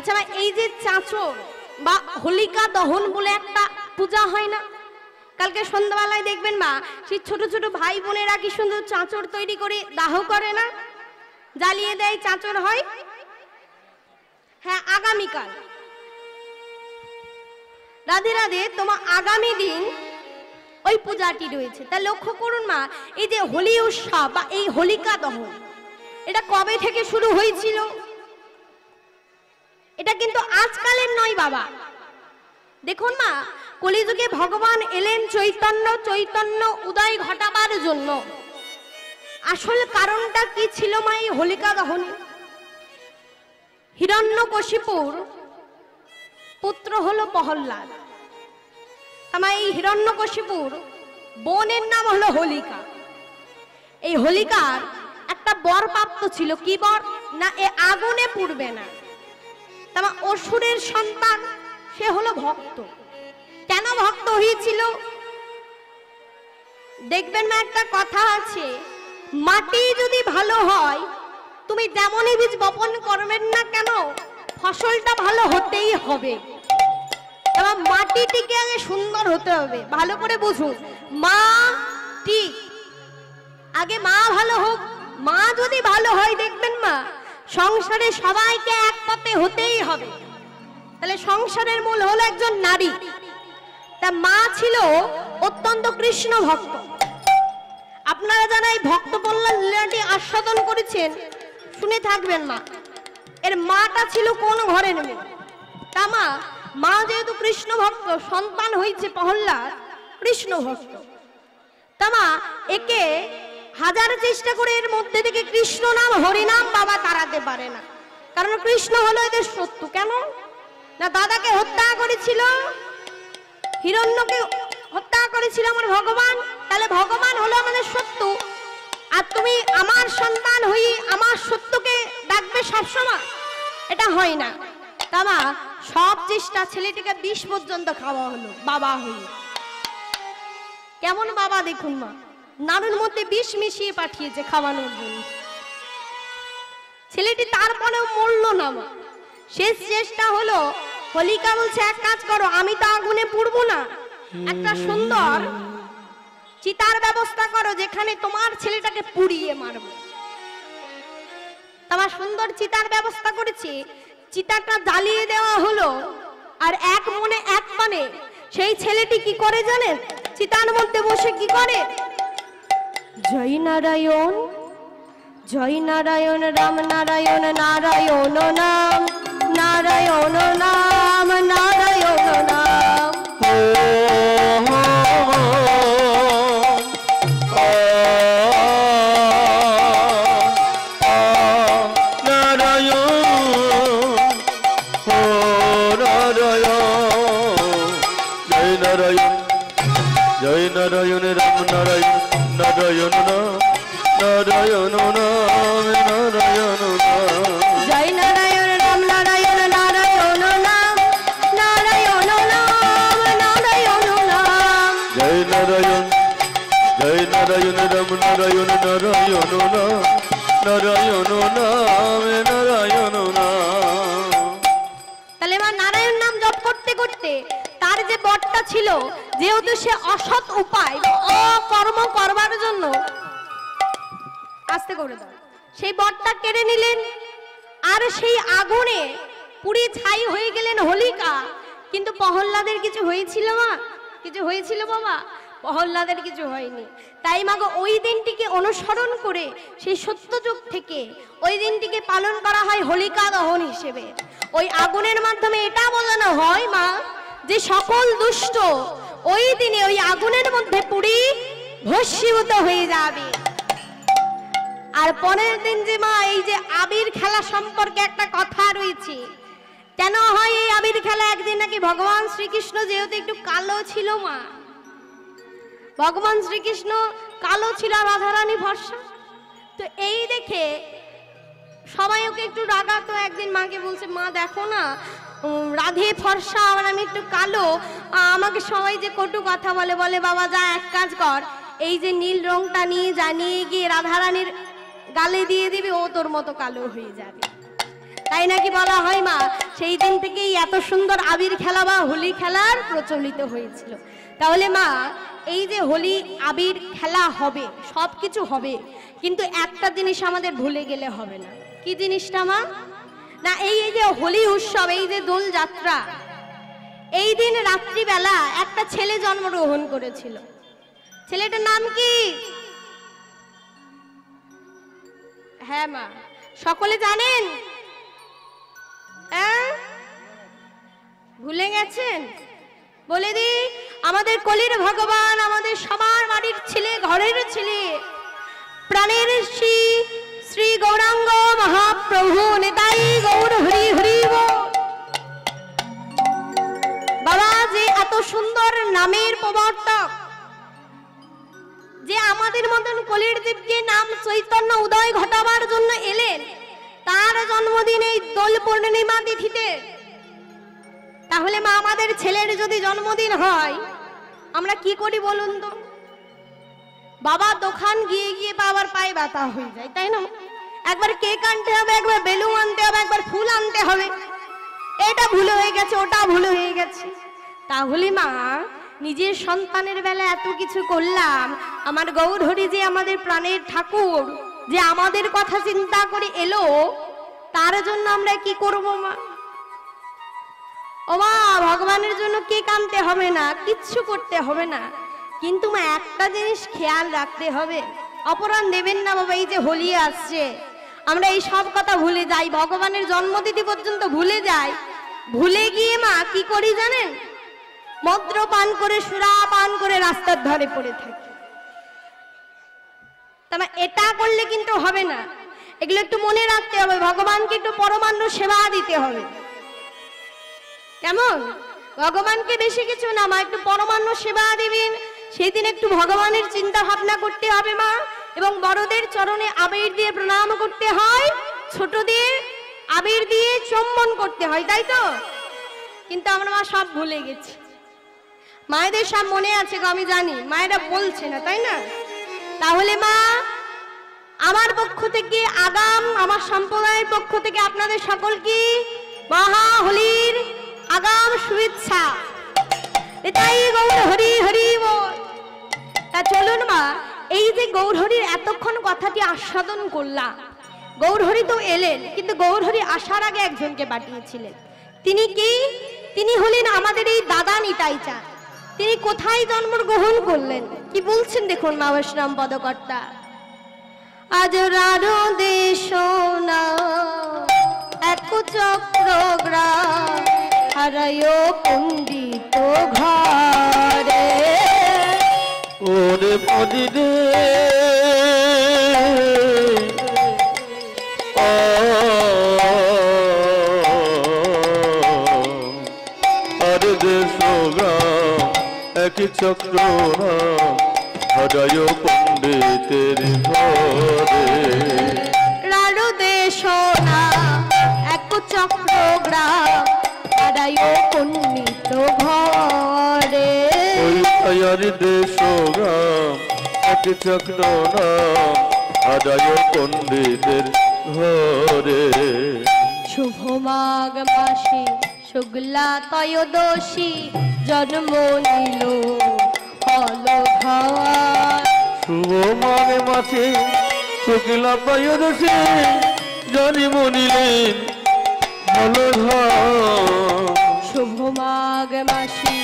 আচ্ছা ভাই, এই যে চাঁচর বা হোলিকা দহন বলে একটা পূজা হয় না, কালকে সন্ধ্যাবেলায় দেখবেন মা সেই ছোট ছোট ভাই বোনেরা কি সুন্দর চাঁচর তৈরি করে দাহ করে না, জ্বালিয়ে দেয়, চাঁচর হয়। হ্যাঁ, আগামীকাল রাধে রাধে, তোমার আগামী দিন ওই পূজাটি রয়েছে। তা লক্ষ্য করুন মা, এই যে হোলি উৎসব বা এই হোলিকা দহন, এটা কবে থেকে শুরু হয়েছিল? এটা কিন্তু আজকালের নয় বাবা। দেখুন মা, কলিযুগে ভগবান এলেন চৈতন্য উদয় ঘটাবার জন্য। আসল কারণটা কি ছিল মা এই হোলিকা দহনে? হিরণ্যকশিপুর পুত্র হলো প্রহল্লাদ। আমার এই হিরণ্যকশিপুর বোনের নাম হলো হোলিকা। এই হোলিকার একটা বর প্রাপ্ত ছিল। কি বর? না, এ আগুনে পুড়বে না। তোমার অসুরের সন্তান, সে হলো ভক্ত। কেন ভক্ত হয়েছিল? দেখবেন না, একটা কথা আছে, মাটি যদি ভালো হয়, তুমি যেমনই বীজ বপন করবেন না কেন, ফসলটা ভালো হতেই হবে। এবার মাটিটিকে আগে সুন্দর হতে হবে। ভালো করে বুঝুন, মাটি আগে, মা ভালো হোক। মা যদি ভালো হয়, দেখবেন মা সংসারে সবাইকে এক পথে হতেই হবে। তাহলে সংসারের মূল হলো একজন নারী। তা মা ছিল অত্যন্ত কৃষ্ণ ভক্ত। আপনারা যারা এই ভক্ত প্রহ্লাদ লীলাটি আস্বাদন করেছেন শুনে থাকবেন মা, এর মাটা ছিল কোন ঘরের মেয়ে? তা মা যেহেতু কৃষ্ণ ভক্ত, সন্তান হয়েছে প্রহ্লাদ কৃষ্ণ ভক্ত। তা মা একে হাজার চেষ্টা করে এর মধ্যে থেকে কৃষ্ণ নাম হরিনাম বাবা তাড়াতে পারে না। কারণ কৃষ্ণ হলো এদের শত্রু। কেন না, দাদাকে হত্যা করেছিল, হিরণ্যকে হত্যা করেছিল আমার ভগবান। তাহলে ভগবান হলো আমাদের শত্রু, আর তুমি আমার সন্তান হই আমার শত্রুকে ডাকবে সবসময়? এটা হয় না। তা মা সব চেষ্টা, ছেলেটিকে বিষ পর্যন্ত খাওয়া হলো বাবা হই। কেমন বাবা দেখুন মা, নাড়ুর মধ্যে বিষ মিশিয়ে পাঠিয়েছে খাওয়ানোর জন্য। ছেলেটি তারপরেও মরল না মা। শেষ চেষ্টা হলো, হোলিকা বলছে এক কাজ করো, আমি তো আগুনে পুড়বো না, একটা সুন্দর চিতার ব্যবস্থা করো যেখানে তোমার ছেলেটাকে পুড়িয়ে মারবো। তোমার সুন্দর চিতার ব্যবস্থা করেছি। চিতাটা জ্বালিয়ে দেওয়া হলো, আর এক মনে এক পানে সেই ছেলেটি কি করে জানেন? চিতার মধ্যে বসে কি করে? জয় নারায়ণ, জয় নারায়ণ, রাম নারায়ণ, নারায়ণ নাম, নারায়ণ নাম, নারায়ণ নাম। জয় নারায়ণ, রাম নারায়ণ, নারায়ণ নাম, নারায়ণ নাম, নারায়ণ নাম। জয় নারায়ণ, রাম নারায়ণ, নারায়ণ নাম, নারায়ণ নাম, নারায়ণ নাম। জয় নারায়ণ, জয় নারায়ণ, রাম নারায়ণ, নারায়ণ নাম, নারায়ণ নাম, নারায়ণ নাম। তাহলে মা নারায়ণ নাম জপ করতে করতে তার যে বরটা ছিল, যেহেতু সে অসৎ উপায় অকর্ম করবার জন্য, আস্তে করে দাও, সেই বরটা কেড়ে নিলেন। আর সেই আগুনে পুড়ে ছাই হয়ে গেলেন হোলিকা। কিন্তু প্রহ্লাদের কিছু হয়েছিল মা? কিছু হয়েছিল বাবা? প্রহ্লাদের কিছু হয়নি। তাই মাগো ওই দিনটিকে অনুসরণ করে সেই সত্যযুগ থেকে ওই দিনটিকে পালন করা হয় হোলিকা দহন হিসেবে। ওই আগুনের মাধ্যমে এটা বোঝানো হয় মা যে সকল দুষ্ট ওই দিনে ওই আগুনের মধ্যে পুড়ি ভস্মীভূত হয়ে যাবে। আর পরের দিন যে মা এই যে আবির খেলা সম্পর্কে একটা কথা রয়েছে, কেন হয় এই আবির খেলা? একদিন নাকি ভগবান শ্রীকৃষ্ণ যেহেতু একটু কালো ছিল মা, ভগবান শ্রীকৃষ্ণ কালো ছিল, রাধারানী ফর্সা, তো এই দেখে সবাই ওকে একটু রাগাতো। একদিন মাকে বলছে, মা দেখো না রাধে ফর্সা আর আমি একটু কালো, আমাকে সবাই যে কটু কথা বলে। বলে বাবা যা এক কাজ কর, এই যে নীল রংটা নিয়ে জানিয়ে গিয়ে রাধারানীর গালে দিয়ে দিবি, ও তোর মতো কালো হয়ে যাবে। তাই নাকি বলা হয় মা সেই দিন থেকেই এত সুন্দর আবির খেলা বা হোলি খেলার প্রচলিত হয়েছিল। তাহলে মা এই যে হোলি আবির খেলা হবে, সব কিছু হবে, কিন্তু একটা জিনিস আমাদের ভুলে গেলে হবে না। কি জিনিসটা মা? না এই যে হোলি উৎসব, এই যে দোল যাত্রা, এই দিন রাত্রিবেলা একটা ছেলে জন্মগ্রহণ করেছিল। ছেলেটার নাম কি? হ্যাঁ মা, সকলে জানেন? ভুলে গেছেন? বলে দি, আমাদের কলির ভগবান, আমাদের সবার বাড়ির ছেলে, ঘরের ছেলে, প্রাণের শ্রী শ্রী গৌরাঙ্গ মহাপ্রভু নিতাই গৌর হরি হরি বল। বাবা যে এত সুন্দর নামের প্রবর্তক, যে আমাদের মতন কলির দ্বীপকে নাম চৈতন্য উদয় ঘটাবার জন্য এলেন, তার জন্মদিন এই দোল পূর্ণিমা তিথিতে। তাহলে মা আমাদের ছেলের যদি জন্মদিন হয় আমরা কি করি বলুন তো? বাবা দোকান গিয়ে গিয়ে বাবার পায়ে ব্যথা হয়ে যায়, তাই না? একবার কেক আনতে হবে, একবার বেলুন আনতে হবে, একবার ফুল আনতে হবে, এটা ভুল হয়ে গেছে, ওটা ভুল হয়ে গেছে। তাহলে মা নিজের সন্তানের বেলা এত কিছু করলাম, আমার গৌরহরি যে আমাদের প্রাণের ঠাকুর, যে আমাদের কথা চিন্তা করে এলো, তার জন্য আমরা কি করব মা? ও মা, ভগবানের জন্য কেক আনতে হবে না, কিচ্ছু করতে হবে না, কিন্তু মা একটা জিনিস খেয়াল রাখতে হবে, অপরাধ দেবেন না বাবা। এই যে হোলি আসছে, আমরা এই সব কথা ভুলে যাই, ভগবানের জন্মতিথি পর্যন্ত ভুলে যাই। ভুলে গিয়ে মা কি করি জানেন? মদ্র পান করে, সুরা পান করে রাস্তার ধারে পড়ে থাকি। তাহলে এটা করলে কিন্তু হবে না, এগুলো একটু মনে রাখতে হবে। ভগবানকে একটু পরমান্ন সেবা দিতে হবে। কেমন? ভগবানকে বেশি কিছু না মা, একটু পরমান্ন সেবা দিবেন। সেই দিন একটু ভগবানের চিন্তা ভাবনা করতে হবে মা, এবং বড়দের চরণে আবির দিয়ে প্রণাম করতে হয়, ছোটদের আবির দিয়ে চুম্বন করতে হয়, তাই তো? কিন্তু আমরা মা সব ভুলে গেছি। মায়েদের সব মনে আছে গো, আমি জানি, মায়েরা বলছে না, তাই না? তাহলে মা আমার পক্ষ থেকে, আগাম আমার সম্প্রদায়ের পক্ষ থেকে আপনাদের সকলকে মহা হোলির আগাম শুভেচ্ছা। এটাই গৌর হরি হরি বল। তা চলুন মা, এই যে গৌরহরির এতক্ষণ কথাটি আস্বাদন করলাম, গৌরহরি তো এলেন, কিন্তু গৌরহরি আসার আগে একজনকে পাঠিয়েছিলেন। তিনি কি? তিনি হলেন আমাদের এই দাদা নিতাই চাঁদ। তিনি কোথায় জন্মগ্রহণ করলেন কি বলছেন দেখুন মা বৈষ্ণব পদকর্তা। আজ রারো দেশ না এক চক্রগ্রাম হারায় পণ্ডিত ঘরে। ওরে পদিরে আর দেশ গ্রাম একই চক্র হারায় পণ্ডিতের ঘরে। রারো দেশ না এক চক্রগ্রাম হারায় পণ্ডিত ঘরে। আর দেশ গ্রাম এক চক্র নাম হারায় পণ্ডিতের ঘরে। শুভ মাঘ মাসে শুক্লা ত্রয়োদশী জন্ম নিল হল ঘর। শুভ মাঘ মাসে শুক্লা ত্রয়োদশী জন্ম নিলেন হল ঘর। শুভ মাঘ মাসে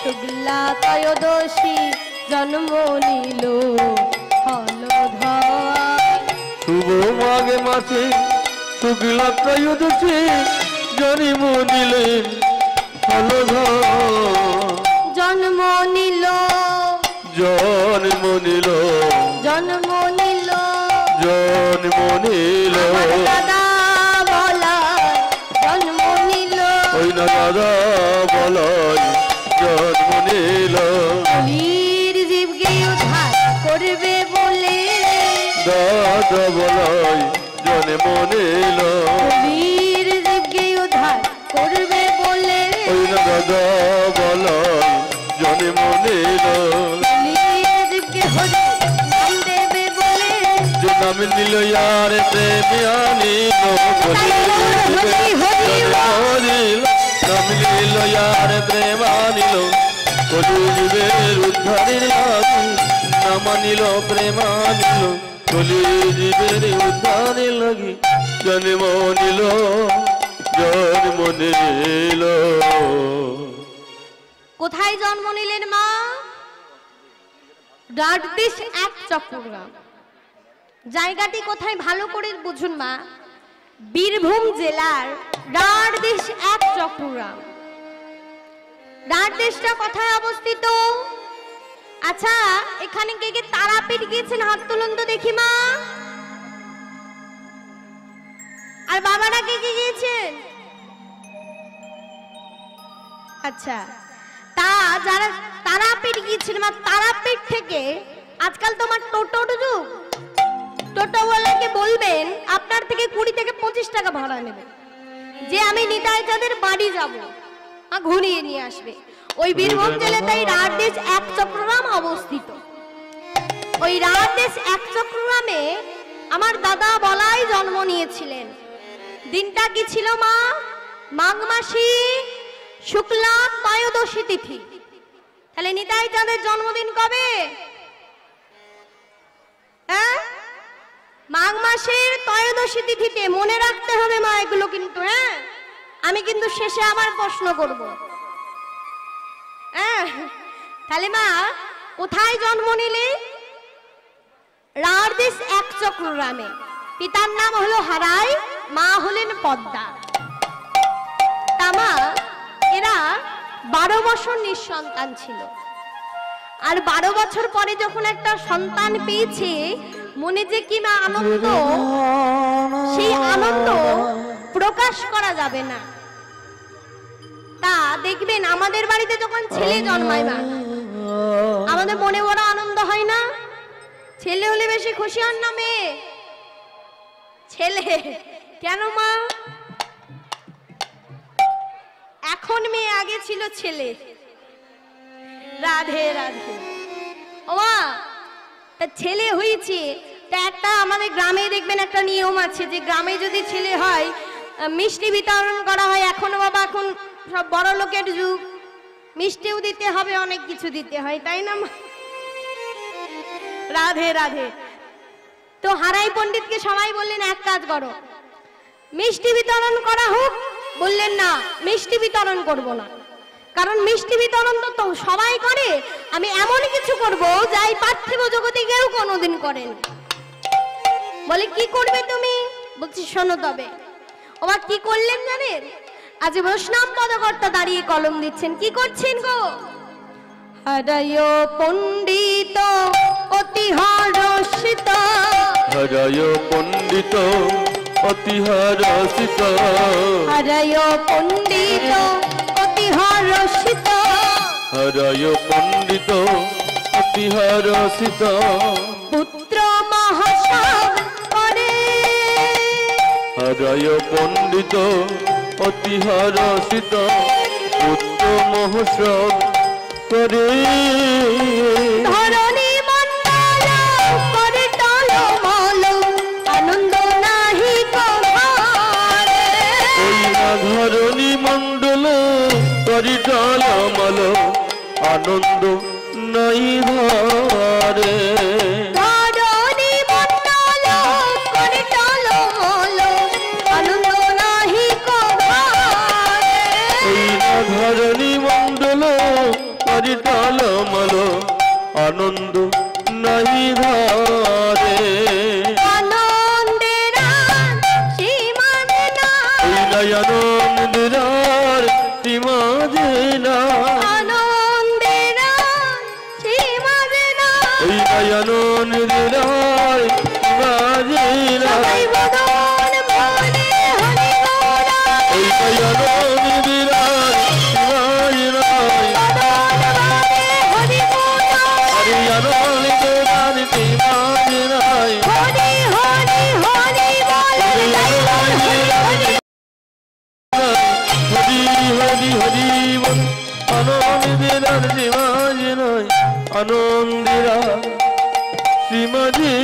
শুক্লা ত্রয়োদশী জন্ম নিল হল ধর। শুভ মাঘ মাসে শুক্লা ত্রয়োদশী জন্ম নিলেন হল ঘর। জন্ম নিল, জন্ম নিল, জন্ম নিল, জন্ম নিল, দাদা বলা জন্ম নিল। ওই না দাদা বলাই জন্ম নিল। কলির জীবকে উদ্ধার করবে বলে, দাদা বলাই জন্ম নিল। কলির জীবকে উদ্ধার করবে বলে, ওই না দাদা বলাই জন্ম নিল। কলির জীবকে হরি নাম দেবে বলে, যে নাম নিল নিল ইয়ার প্রেমে আনিল কলি জীবের নাম নিল ইয়ার প্রেম আনিল কলি জীবের উদ্ধারের লাগি নাম নিল প্রেম আনিল কলি জীবের উদ্ধারের লাগি জন্ম নিল জন্ম নিল। কোথায় জন্ম নিলেন মা? রাডদিশ এক চক্রগ্রাম। জায়গাটি কোথায় ভালো করে বুঝুন মা, বীরভূম জেলার রাডদিশ এক চক্রগ্রাম। রাডদিশটা কোথায় অবস্থিত? আচ্ছা, এখানে কে কে তারাপীঠ গিয়েছেন হাত তুলুন তো দেখি মা। আর বাবারা কে কে গিয়েছেন? আচ্ছা, তা যারা তারাপীঠ গিয়েছেন মা, তারাপীঠ থেকে আজকাল তোমার টোটোর যুগ, টোটোওয়ালাকে বলবেন আপনার থেকে 20 থেকে 25 টাকা ভাড়া নেবে, যে আমি নিতাই চাঁদের বাড়ি যাব, ঘুরিয়ে নিয়ে আসবে। ওই বীরভূম জেলাতেই রাডদিশ এক চক্রগ্রাম অবস্থিত। ওই রাডদিশ এক চক্রগ্রামে আমার দাদা বলাই জন্ম নিয়েছিলেন। দিনটা কি ছিল মা? মাঘ মাসি শুক্লা ত্রয়োদশী তিথি। তাহলে নিতাই চাঁদের জন্মদিন কবে? হ্যাঁ, মাঘ মাসের ত্রয়োদশী তিথিতে। মনে রাখতে হবে মা এগুলো কিন্তু। হ্যাঁ, আমি কিন্তু শেষে আবার প্রশ্ন করব। হ্যাঁ, তাহলে মা কোথায় জন্ম নিলে? রাডদিশ এক চক্রগ্রামে। পিতার নাম হলো হারাই, মা হলেন পদ্মা। তা মা, এরা 12 বছর নিঃসন্তান ছিল। আর 12 বছর পরে যখন একটা সন্তান পেয়েছে, মনে যে কি মা আনন্দ, সেই আনন্দ প্রকাশ করা যাবে না। তা দেখবেন আমাদের বাড়িতে যখন ছেলে জন্মায় মা, আমাদের মনে বড় আনন্দ হয় না? ছেলে হলে বেশি খুশি হন না মেয়ে? ছেলে কেন মা? এখন মেয়ে, আগে ছিল ছেলে। রাধে রাধে। ও মা, তা ছেলে হয়েছে, তা একটা আমাদের গ্রামে দেখবেন একটা নিয়ম আছে, যে গ্রামে যদি ছেলে হয় মিষ্টি বিতরণ করা হয়। এখনো বাবা, এখন সব বড় লোকের যুগ, মিষ্টিও দিতে হবে, অনেক কিছু দিতে হয়, তাই না মা? রাধে রাধে। তো হারাই পণ্ডিতকে সবাই বললেন এক কাজ করো, মিষ্টি বিতরণ করা হোক। বললেন না, মিষ্টি বিতরণ করব না, কারণ মিষ্টি বিতরণ তো সবাই করে, আমি এমন কিছু করব যাই পার্থিব জগতে কেউ কোনোদিন করেন। বলে কি করবে তুমি? বলছি শোনো তবে। ওমা কি করলেন জানেন? আজ বৈষ্ণব পদকর্তা দাঁড়িয়ে কলম দিচ্ছেন। কি করছেন গো? হারায় পণ্ডিত অতি হরষিত, হারায় পণ্ডিত অতি হরষিত, হারায় পণ্ডিত অতি হরষিত, হারায় পণ্ডিত অতি হরষিত, পুত্র মহাসব করে, হারায় পণ্ডিত অতি হরষিত, পুত্র মহোৎসব করে, ধরণী মন্ডল করে টলমল, আনন্দ নাহি কোভারে। ওই না ধরণী মণ্ডল করি টলমল, আনন্দ নাই ধরে। ধরণী মন্ডল করে টলমল, আনন্দ নাহি কোভারে। ওই না ধরণী মণ্ডল করি টলমল, আনন্দ নাই ধরে। আনন্দের সীমানে নাই, ওই নাই আনন্দের সীমা যে না, আনন্দের সীমানে নাই। ওই নাই আনন্দের সীমা যে না, সবাই বদন বলে হরি গোরা, ওই নাই আনন্দের সীমা যে না, বদন বলে হরি গোরা, হরি আনন্দের সীমা যে না, হরি হরি হরি বলে জয় বল হরি হরি। হরি হরি হরি বল, আনন্দের সীমা যে নয়, আনন্দের শ্রীমধী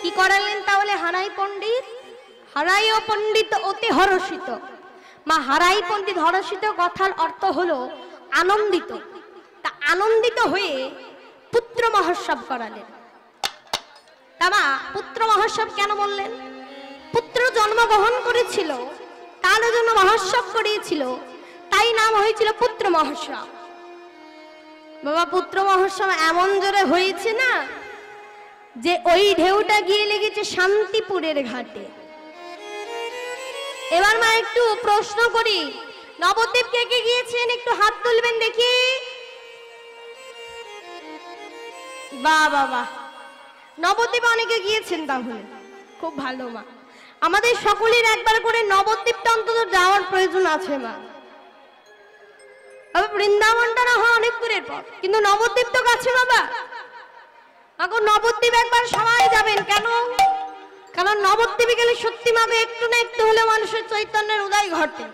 কি করালেন তাহলে হারাই পণ্ডিত? হারাই ও পণ্ডিত অতি হর্ষিত। মা হারাই পণ্ডিত হর্ষিত কথার অর্থ হলো আনন্দিত। তা আনন্দিত হয়ে পুত্র মহোৎসব করালেন। তা মা পুত্র মহোৎসব কেন বললেন? পুত্র জন্মগ্রহণ করেছিল, তার জন্য মহোৎসব করিয়েছিল, তাই নাম হয়েছিল পুত্র মহোৎসব। বাবা পুত্র মহোৎসব এমন জোরে হয়েছে না যে ওই ঢেউটা গিয়ে লেগেছে শান্তিপুরের ঘাটে। এবার মা একটু প্রশ্ন করি, নবদ্বীপ কে কে গিয়েছেন? একটু হাত তুলবেন দেখি। বাহ বাহ বাহ, নবদ্বীপ অনেকে গিয়েছেন, তাহলে খুব ভালো মা। আমাদের সকলের একবার করে নবদ্বীপটা অন্তত যাওয়ার প্রয়োজন আছে মা। বৃন্দাবনটা না হয় অনেক দূরের পর, কিন্তু নবদ্বীপ তো কাছে বাবা। এখন নবদ্বীপ একবার সবাই যাবেন। কেন? কারণ নবদ্বীপে গেলে সত্যি মাকে একটু না একটু হলে মানুষের চৈতন্যের উদয় ঘটে।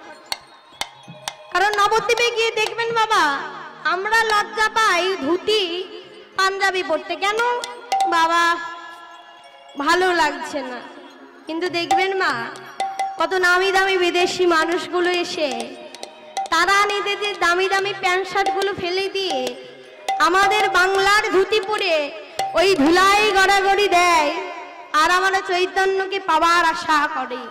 কারণ নবদ্বীপে গিয়ে দেখবেন বাবা, আমরা লজ্জা পাই ধুতি পাঞ্জাবি পরতে। কেন বাবা? ভালো লাগছে না। কিন্তু দেখবেন মা, কত নামি দামি বিদেশি মানুষগুলো এসে তারা নিজেদের দামি দামি প্যান্ট শার্ট গুলো ফেলে দিয়ে আমাদের বাংলার ধুতি পরে ওই ধুলাই গড়াগড়ি দেয়, আর আমরা চৈতন্যকে পাওয়ার আশা করে।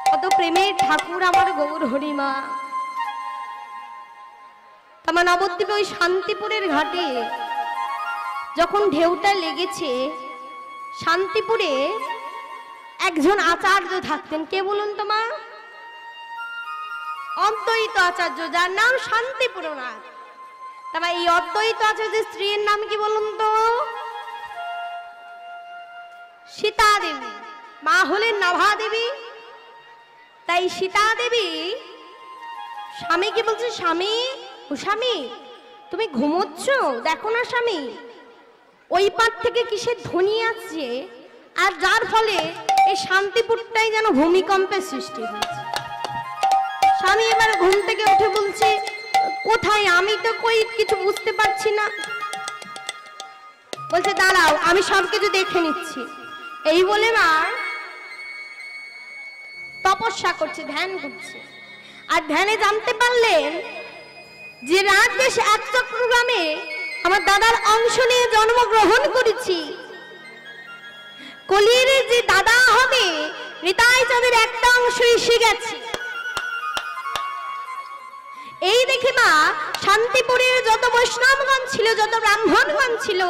কত প্রেমের ঠাকুর আমার গৌর হরিমা। আমার নবদ্বীপে ওই শান্তিপুরের ঘাটে যখন ঢেউটা লেগেছে, শান্তিপুরে একজন আচার্য থাকতেন। কে বলুন তো মা? অদ্বৈত আচার্য, যার নাম শান্তিপুরনাথ। তবে এই অদ্বৈত আচার্যের স্ত্রীর নাম কি বলুন তো? সীতা দেবী। মা হলেন নভা দেবী। তাই সীতা দেবী স্বামীকে বলছে, স্বামী ও স্বামী তুমি ঘুমোচ্ছ, দেখো না স্বামী ওই পার থেকে কিসের ধ্বনি আসছে, আর যার ফলে এই শান্তিপুরটাই যেন ভূমিকম্পের সৃষ্টি হয়েছে। স্বামী এবার ঘুম থেকে উঠে বলছে, কোথায়? আমি তো কই কিছু বুঝতে পারছি না। বলছে দাঁড়াও, আমি সবকিছু দেখে নিচ্ছি। এই বলে মা তপস্যা করছে, ধ্যান করছে। আর ধ্যানে জানতে পারলেন যে রাত দেশ এক চক্রগ্রামে আমার দাদার অংশ নিয়ে জন্মগ্রহণ করেছি। কলির যে দাদা হবে নিতাই চাঁদের একটা অংশ এসে গেছে। এই দেখে মা শান্তিপুরের যত বৈষ্ণবগণ ছিল, যত ব্রাহ্মণগণ ছিল,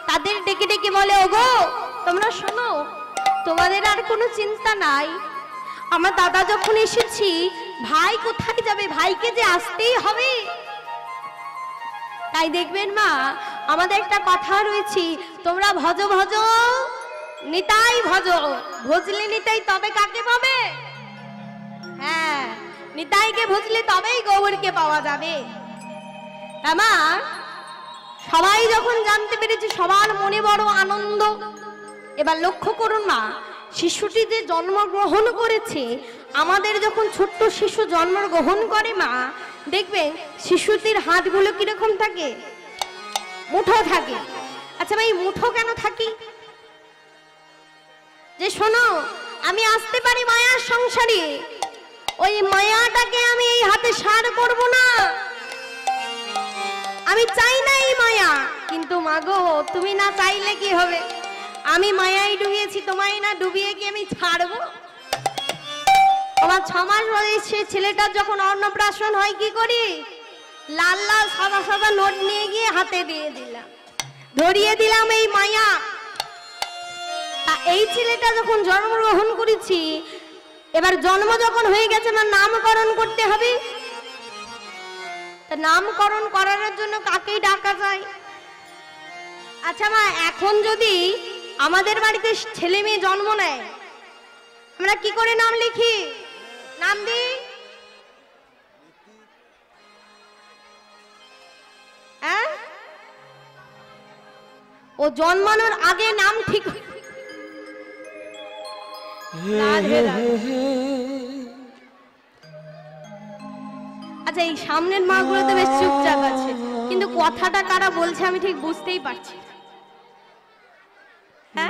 তাদের ডেকে ডেকে বলে, ওগো তোমরা শোনো, তোমাদের আর কোনো চিন্তা নাই। আমার দাদা যখন এসেছি, ভাই কোথায় যাবে? ভাইকে যে আসতেই হবে। তাই দেখবেন মা, আমাদের একটা কথা রয়েছে, তোমরা ভজ ভজ নিতাই ভজ, ভজলে নিতাই তবে কাকে পাবে? হ্যাঁ, নিতাইকে ভজলে তবেই গৌরকে পাওয়া যাবে। মা সবাই যখন জানতে পেরেছে, সবার মনে বড় আনন্দ। এবার লক্ষ্য করুন মা, শিশুটি যে জন্মগ্রহণ করেছে, আমাদের যখন ছোট্ট শিশু জন্মগ্রহণ করে মা, দেখবেন শিশুটির হাতগুলো কিরকম থাকে? মুঠো থাকে। আচ্ছা ভাই, মুঠো কেন থাকি? যে শোনো, আমি আসতে পারি মায়ার সংসারে, ওই মায়াটাকে আমি এই হাতে সার করব না। আমি চাই না এই মায়া, কিন্তু মাগো তুমি না চাইলে কি হবে? আমি মায়ায় ডুবিয়েছি, তোমায় না ডুবিয়ে কি আমি ছাড়বো? আমার 6 মাস বয়সে ছেলেটার যখন অন্নপ্রাশন হয়, কি করি? লাল লাল সাদা সাদা নোট নিয়ে গিয়ে হাতে দিয়ে দিলাম, ধরিয়ে দিলাম এই মায়া। তা এই ছেলেটা যখন জন্মগ্রহণ করেছি, এবার জন্ম যখন হয়ে গেছে না, নামকরণ করতে হবে। তা নামকরণ করার জন্য কাকেই ডাকা যায়? আচ্ছা মা, এখন যদি আমাদের বাড়িতে ছেলে মেয়ে জন্ম নেয়, আমরা কি করে নাম লিখি? নাম দিই? হ্যাঁ, ও জন্মানোর আগে নাম ঠিক। আচ্ছা, এই সামনের মা গুলো তো বেশ চুপচাপ আছে। কিন্তু কথাটা কারা বলছে আমি ঠিক বুঝতেই পারছি না। হ্যাঁ?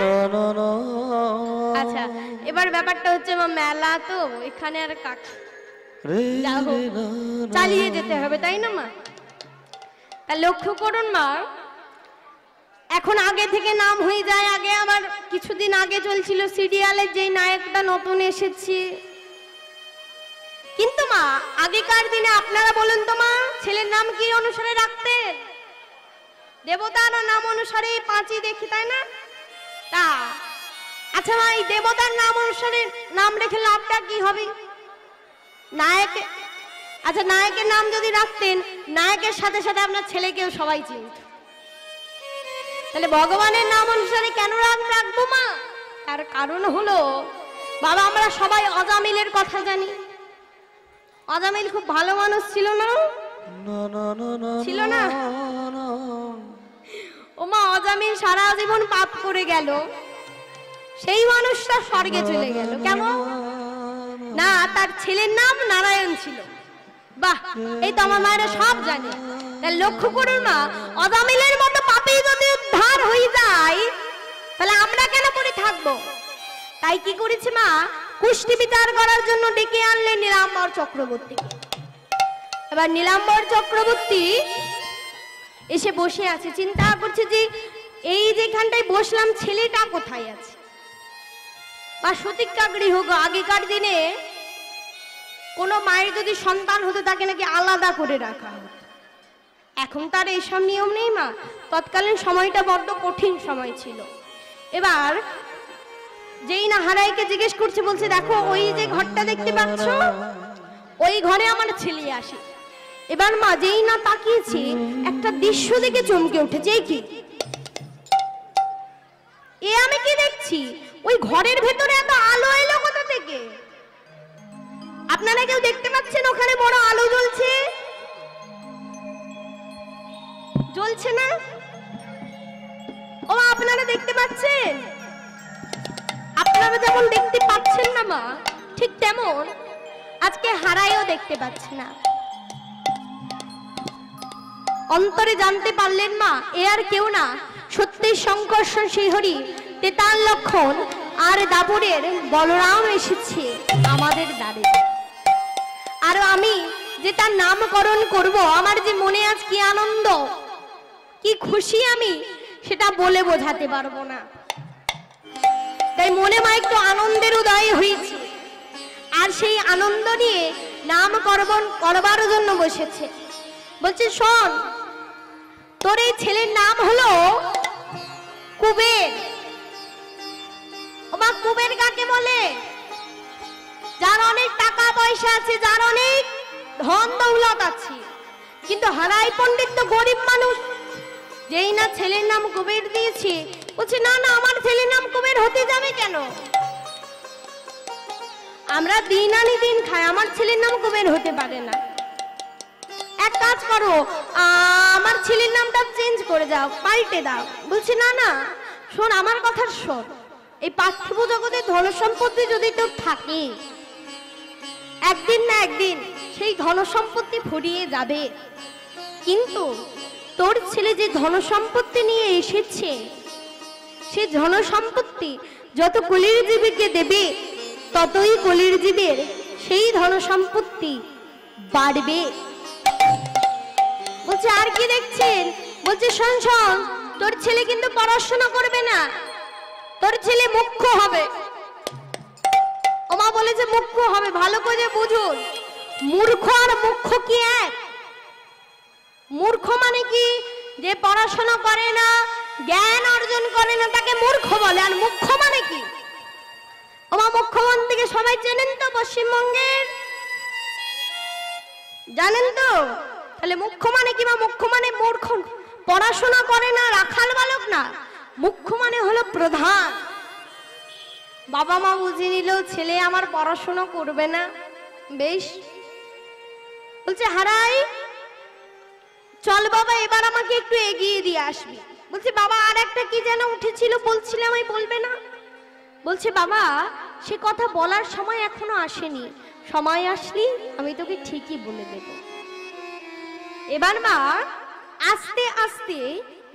আচ্ছা, এবার ব্যাপারটা হচ্ছে মা মেলা তো এখানে আর কাক যা হোক চালিয়ে যেতে হবে, তাই না মা? তা লক্ষ্য করুন মা, এখন আগে থেকে নাম হয়ে যায়। আগে আমার কিছুদিন আগে চলছিল সিরিয়ালের যেই নায়কটা নতুন এসেছে, কিন্তু মা আগেকার দিনে আপনারা বলুন তো মা, ছেলের নাম কি অনুসারে রাখতেন? দেবতার নাম অনুসারে পাঁচই দেখি, তাই না? তা আচ্ছা মা, এই দেবতার নাম অনুসারে নাম রেখে লাভটা কি হবে? নায়ক, আচ্ছা নায়কের নাম যদি রাখতেন, নায়কের সাথে সাথে আপনার ছেলেকেও সবাই চিনত। তাহলে ভগবানের নাম অনুসারে কেন নাম রাখবো মা? তার কারণ হলো বাবা, আমরা সবাই অজামিলের কথা জানি। অজামিল খুব ভালো মানুষ ছিল না? ছিল না? ও মা, অজামিল সারা জীবন পাপ করে গেল, সেই মানুষটা স্বর্গে চলে গেল। কেমন না, তার ছেলের নাম নারায়ণ ছিল। বাহ, এই তো আমার মায়েরা সব জানে। তাহলে লক্ষ্য করুন মা, অজামিলের মতো পাপী যদি উদ্ধার হয়ে যায়, তাহলে আমরা কেন পড়ে থাকবো? তাই কি করেছে মা, কুষ্টি বিচার করার জন্য ডেকে আনলেন নীলাম্বর চক্রবর্তীকে। এবার নীলাম্বর চক্রবর্তী এসে বসে আছে, চিন্তা করছে যে এই যেখানটায় বসলাম ছেলেটা কোথায় আছে। বা সতীকা গৃহ, আগেকার দিনে কোনো মায়ের যদি সন্তান হতো তাকে নাকি আলাদা করে রাখা হতো। এখন তার এইসব নিয়ম নেই মা, তৎকালীন সময়টা বড্ড কঠিন সময় ছিল। এবার যেই না হারাইকে জিজ্ঞেস করছে, বলছে দেখো ওই যে ঘরটা দেখতে পাচ্ছ, ওই ঘরে আমার ছেলে আসে। এবার মা যেই না তাকিয়েছে, একটা দৃশ্য দেখে চমকে উঠেছে। কি এ আমি কি দেখছি? ওই ঘরের ভেতরে এত আলো এলো কোথা থেকে? আপনারা কেউ দেখতে পাচ্ছেন ওখানে বড় আলো জ্বলছে? জ্বলছে না? ও আপনারা দেখতে পাচ্ছেন? আপনারা যেমন দেখতে পাচ্ছেন না মা, ঠিক তেমন আজকে হারাইও দেখতে পাচ্ছে না। অন্তরে জানতে পারলেন মা, এ আর কেউ না, সত্যি সংকর্ষণ শ্রীহরি, তেতাল লক্ষণ আর দাপুরের বলরাম এসেছে আমাদের দ্বারে। আর আমি যে তার নামকরণ করব, আমার যে মনে আজ কি আনন্দ, কি খুশি, আমি সেটা বলে বোঝাতে পারবো না। তাই মনে মা একটু আনন্দের উদয় হয়েছে, আর সেই আনন্দ নিয়ে নামকরণ করবার জন্য বসেছে। বলছে শোন, তোর এই ছেলের নাম হলো কুবের। ও মা, কুবের কাকে বলে? যার অনেক টাকা পয়সা আছে, যার অনেক ধন দৌলত আছে। কিন্তু হারাই পণ্ডিত তো গরিব মানুষ। যেই না ছেলের নাম কুবের দিয়েছে, বলছে না না, আমার ছেলের নাম কুবের হতে যাবে কেন? আমরা দিন আনি দিন খাই, আমার ছেলের নাম কুবের হতে পারে না। এক কাজ করো, আমার ছেলের নামটা চেঞ্জ করে দাও, পাল্টে দাও। বলছে না না, শোন আমার কথা শোন, এই পার্থিব জগতে ধন সম্পত্তি যদি তোর থাকে, একদিন না একদিন সেই ধন সম্পত্তি ফুরিয়ে যাবে। কিন্তু তোর ছেলে যে ধন সম্পত্তি নিয়ে এসেছে, সে ধন সম্পত্তি যত কলির জীবীকে দেবে, ততই কলির জীবের সেই ধন সম্পত্তি বাড়বে। বলছে আর কি দেখছেন? বলছে শোন শোন, তোর ছেলে কিন্তু পড়াশোনা করবে না, তোর ছেলে মুখ্য হবে। ওমা বলেছে মুখ্য হবে, ভালো করে বুঝুন। মূর্খ আর মুখ্য কি এক? মূর্খ মানে কি? যে পড়াশোনা করে না, জ্ঞান অর্জন করে না, তাকে মূর্খ বলে। আর মুখ্য মানে কি? ওমা মুখ্যমন্ত্রীকে সবাই চেনেন তো পশ্চিমবঙ্গের? জানেন তো? তাহলে মুখ্য মানে কি? মুখ্য মানে মূর্খ, পড়াশোনা করে না, রাখাল বালক না। মুখ্য মানে হলো প্রধান। বাবা মা বুঝে নিল ছেলে আমার পড়াশোনা করবে না, বেশ। বলছে হারাই চল বাবা, এবার আমাকে একটু এগিয়ে দিয়ে আসবি। বলছে বাবা আর একটা কি যেন উঠেছিল, বলছিলাম আমি, বলবে না? বলছে বাবা সে কথা বলার সময় এখনো আসেনি, সময় আসলি আমি তোকে ঠিকই বলে দেব। এবার মা আস্তে আস্তে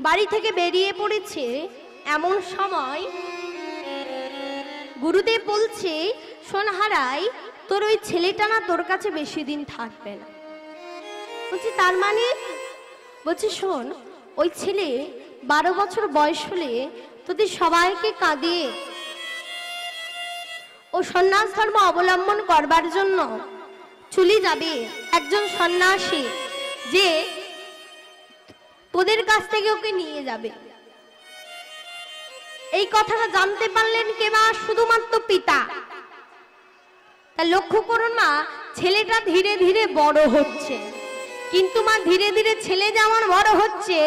বাড়ি থেকে বেরিয়ে পড়েছে। এমন সময় গুরুদেব বলছে, সোনহারাই, তোর ওই ছেলেটা না তোর কাছে বেশি দিন থাকবে না। বলছি তার মানে? বলছি শোন, ওই ছেলে 12 বছর বয়স হলে তোদের সবাইকে কাঁদিয়ে ও সন্ন্যাস ধর্ম অবলম্বন করবার জন্য চলে যাবে একজন সন্ন্যাসী, যে তোদের কাছ থেকে ওকে নিয়ে যাবে। এই কথাটা জানতে পারলেন কে মা? শুধুমাত্র পিতা। তা লক্ষ্য করুন মা, ছেলেটা ধীরে ধীরে বড় হচ্ছে, কিন্তু মা ধীরে ধীরে ছেলে যেমন বড় হচ্ছে,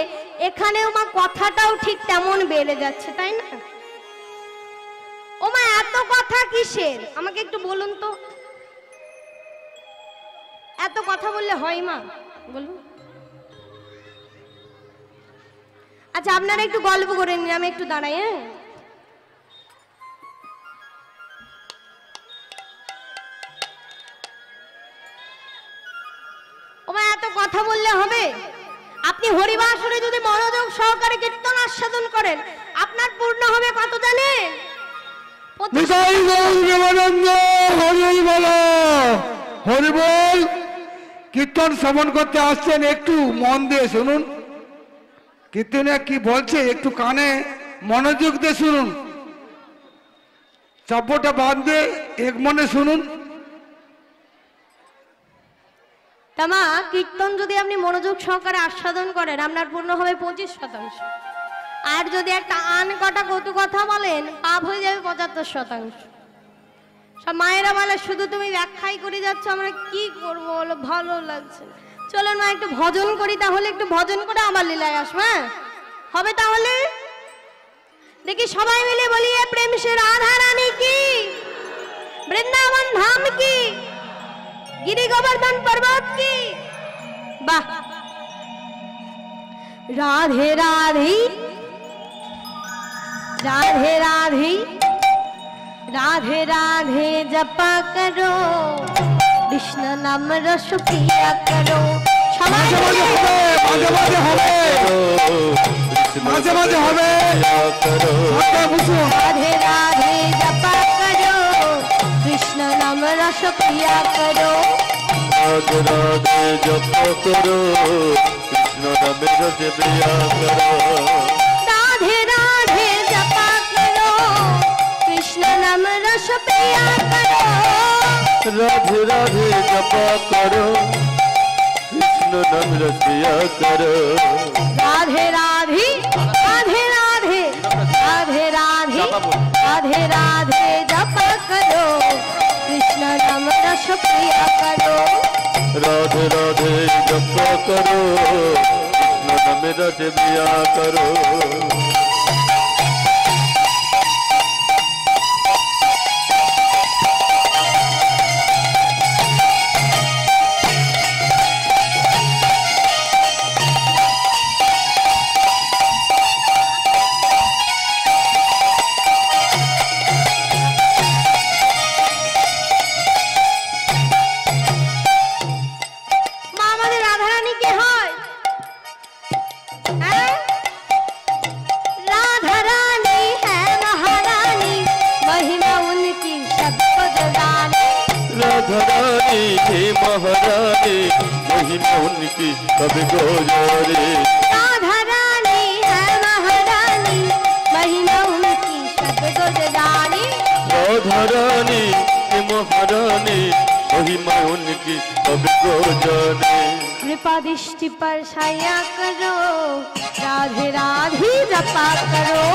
এখানেও মা কথাটাও ঠিক তেমন বেড়ে যাচ্ছে, তাই না? ও মা, এত কথা কিসের আমাকে একটু বলুন তো। এত কথা বললে হয় মা? বলুন। আচ্ছা, আপনারা একটু গল্প করে নিন, আমি একটু দাঁড়াই। হ্যাঁ, ও মা, এত কথা বললে হবে? আপনি হরিবাসরে যদি মনোযোগ সহকারে কীর্তন আস্বাদন করেন, আপনার পূর্ণ হবে কত জানেন? হরিবল। কীর্তন শ্রবণ করতে আসছেন, একটু মন দিয়ে শুনুন। কীর্তনে কি বলছে একটু কানে মনোযোগ দিয়ে শুনুন। চাপটা বাদ দিয়ে এক মনে শুনুন। তামা কীর্তন যদি আপনি মনোযোগ সহকারে আস্বাদন করেন, আপনার পূর্ণ হবে 25%। আর যদি একটা আন কটা কটু কথা বলেন, পাপ হয়ে যাবে 75%। সব মায়েরা বলে শুধু তুমি ব্যাখ্যাই করে যাচ্ছ, আমরা কি করবো বলো, ভালো লাগছে। চলুন মা একটু ভজন করি, তাহলে একটু ভজন করে আমার লীলায় আসবো। হ্যাঁ, হবে তাহলে? দেখি সবাই মিলে বলি, প্রেম সে রাধা রানী কি, বৃন্দাবন ধাম কি, गिरी गोवर्धन पर्वत की। वाह, राधे राधे राधे राधे राधे राधे जपा करो, कृष्ण नाम रस पिया करो। মাঝে মাঝে হবে, মাঝে মাঝে হবে। राधे राधे जपा करो, कृष्ण नाम रस पिया करो। राधे राधे जप करो, कृष्ण नाम रस पिया करो। राधे राधे जपा करो, कृष्ण नाम रस पिया करो। राधे राधे जप करो, कृष्ण नाम रस पिया करो। राधे राधे राधे राधे राधे राधे राधे राधे जपा करो, कृष्ण नाम रस पिया करो। राधे राधे जप करो, कृष्ण नाम रस पिया करो। राधारानी हे महारानी, महिमा उनकी कभी गोजारे। राधारानी है महारानी, महिमा उनकी सब गोजारे। राधारानी हे महारानी, महिमा उनकी कभी गोजारे। कृपा दृष्टि पर छाया करो, राधे राधे जपा करो।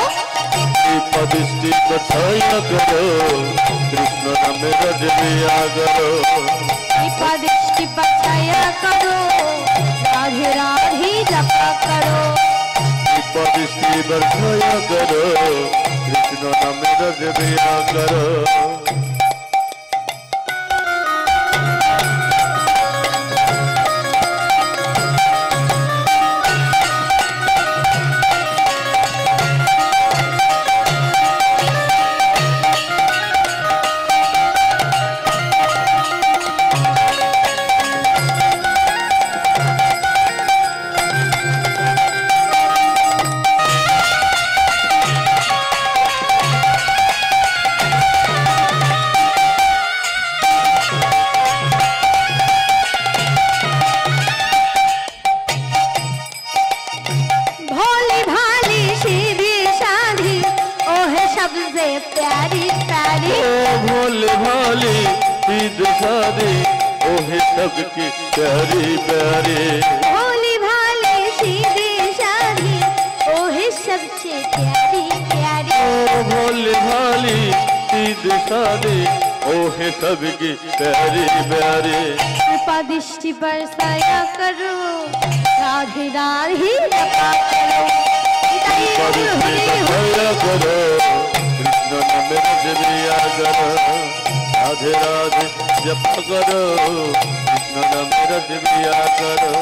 कृपा दृष्टि पर छाया करो, कृष्ण नाम रस पिया करो। कृपा दृष्टि पर छाया करो, राधे राधे जपा करो। कृपा दृष्टि पर छाया करो, कृष्ण नाम रस पिया करो। भोले भाली ईद शादी ओहे सबकी प्यारी प्यारी भोली भाली सीधी शादी ओहे सबसे प्यारी प्यारी ओ भोले भाली ईद शादी ओहे सबकी प्यारी प्यारी कृपा दृष्टि बरसाया करो राधे राधे जपा करो भया करो कृष्ण नाम रजबिया करो राधे राधे जपा करो कृष्ण नाम रजबिया करो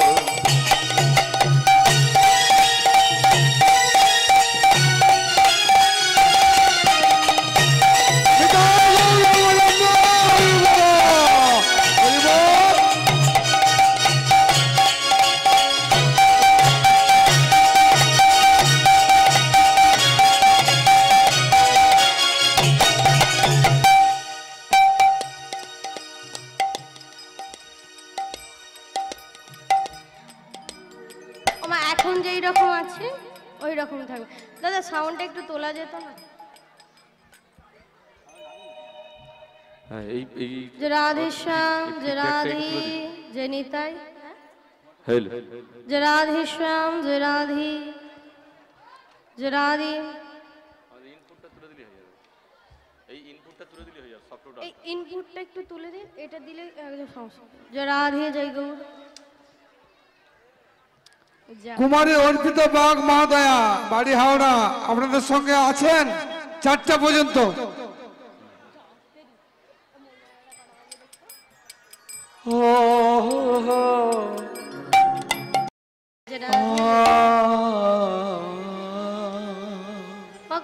এখন যেই রকম আছে ওই রকম থাকবে। দাদা সাউন্ডটা একটু তোলা যেত না? যে রাধে শ্যাম যে রাধে যে নিতাই যে রাধে শ্যাম যে রাধে যে রাধে এই ইনপুটটা একটু তুলে দিন, এটা দিলে একদম সমস্যা। যে রাধে জয় গৌর। কুমারী অর্পিত বাগ মহাদয়া বাড়ি হাওড়া আপনাদের সঙ্গে আছেন 4টা পর্যন্ত।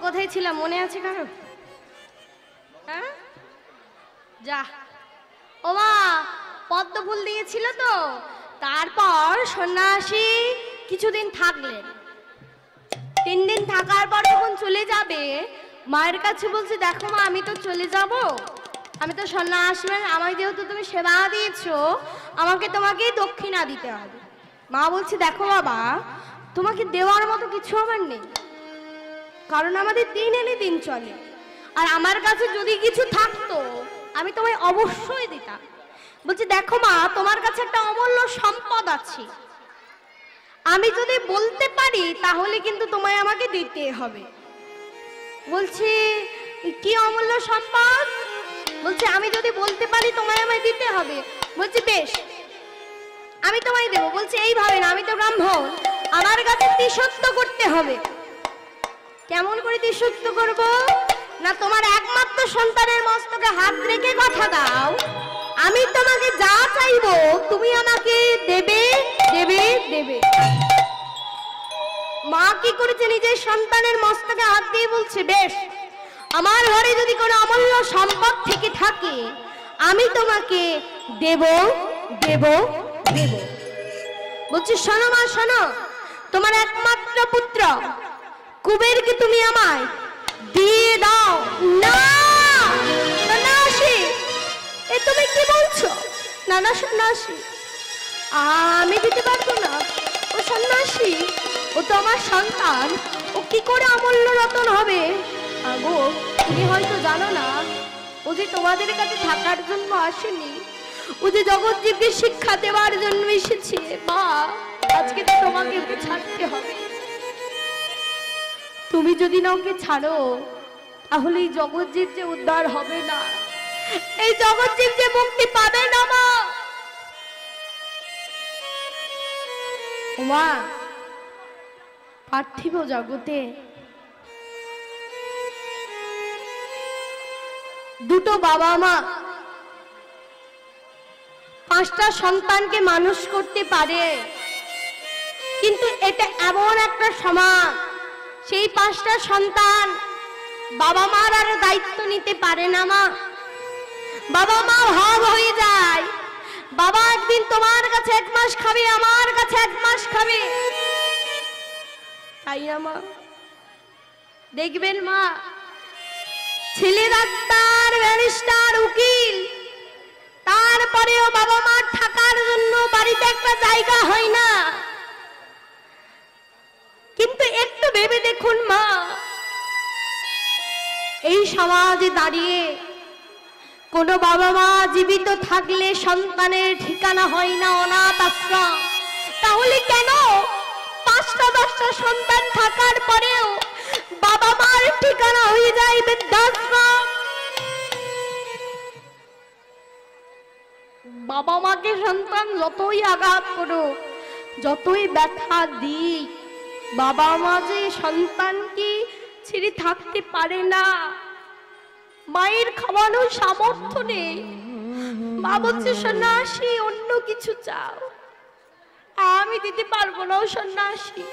কোথায় ছিলাম মনে আছে কারো? হ্যাঁ যা ও মা পদ্ম ফুল দিয়েছিল তো, তারপর সন্ন্যাসী কিছুদিন থাকলেন। 3 দিন থাকার পর যখন চলে যাবে মায়ের কাছে বলছে দেখো মা আমি তো চলে যাব, আমি তো সন্ন্যাসী, আমায় যেহেতু তুমি সেবা দিয়েছো আমাকে তোমাকে দক্ষিণা দিতে হবে। মা বলছে দেখো বাবা তোমাকে দেওয়ার মতো কিছু আমার নেই, কারণ আমাদের দিন এনে দিন চলে, আর আমার কাছে যদি কিছু থাকতো আমি তোমায় অবশ্যই দিতাম। বলছি দেখো মা তোমার কাছে একটা অমূল্য সম্পদ আছে, আমি যদি বলতে পারি তাহলে কিন্তু তোমায় আমাকে দিতে হবে। বলছি কি অমূল্য সম্পদ? বলছে আমি যদি বলতে পারি তোমায় আমায় দিতে হবে। বলছি বেশ আমি তোমায় দেবো। বলছে এইভাবে না, আমি তো ব্রাহ্মণ, আমার কাছে তিসত্ব করতে হবে। কেমন করে তিসত্ব করব? না তোমার একমাত্র সন্তানের মস্তকে হাত রেখে কথা দাও, আমি তোমাকে যা চাইবো তুমি আমাকে দেবে দেবে দেবে। মা কি করেছে নিজের সন্তানের মস্তকে হাত দিয়ে বলছে বেশ আমার ঘরে যদি কোনো অমূল্য সম্পদ থেকে থাকে আমি তোমাকে দেব দেব দেব। বলছি শোনো মা শোনো, তোমার একমাত্র পুত্র কুবেরকে তুমি আমায় দিয়ে দাও। না সন্ন্যাসী এ তুমি কি বলছো? না না সন্ন্যাসী আমি দিতে পারবো না। ও সন্ন্যাসী ও তো আমার সন্তান, ও কি করে অমূল্য রতন হবে? আগো তুমি হয়তো জানো না, ও যে তোমাদের কাছে থাকার জন্য আসেনি, ও যে জগৎজীবকে শিক্ষা দেওয়ার জন্য এসেছে। মা আজকে তো তোমাকে ওকে ছাড়তে হবে। তুমি যদি না ওকে ছাড়ো তাহলে এই জগৎজীব যে উদ্ধার হবে না, এই জগৎজীব যে মুক্তি পাবে না। মা পার্থিব জগতে দুটো বাবা মা 5টা সন্তানকে মানুষ করতে পারে, কিন্তু এটা এমন একটা সমাজ সেই 5টা সন্তান বাবা মার আর দায়িত্ব নিতে পারে না। মা বাবা মা ভাগ হয়ে যায়, বাবা একদিন তোমার কাছে 1 মাস খাবে, আমার কাছে 1 মাস খাবে, তাই না মা? দেখবেন মা ছেলে ডাক্তার ব্যারিস্টার উকিল, তারপরেও বাবা মার থাকার জন্য বাড়িতে একটা জায়গা হয় না। কিন্তু একটু ভেবে দেখুন মা, এই সমাজে দাঁড়িয়ে কোনো বাবা মা জীবিত থাকলে সন্তানের ঠিকানা হয় না অনাথ আশ্রম, তাহলে কেন 5টা-10টা সন্তান থাকার পরেও বাবা মার ঠিকানা হয়ে যায় বৃদ্ধাশ্রম? বাবা মাকে সন্তান যতই আঘাত করুক, যতই ব্যথা দিক, বাবা মা যে সন্তানকে ছেড়ে থাকতে পারে না। মায়ের খাওয়ানোর সামর্থ্য নেই, মা বলছে সন্ন্যাসী অন্য কিছু চাও। আমি দিতে পারবো না ও সন্ন্যাসী,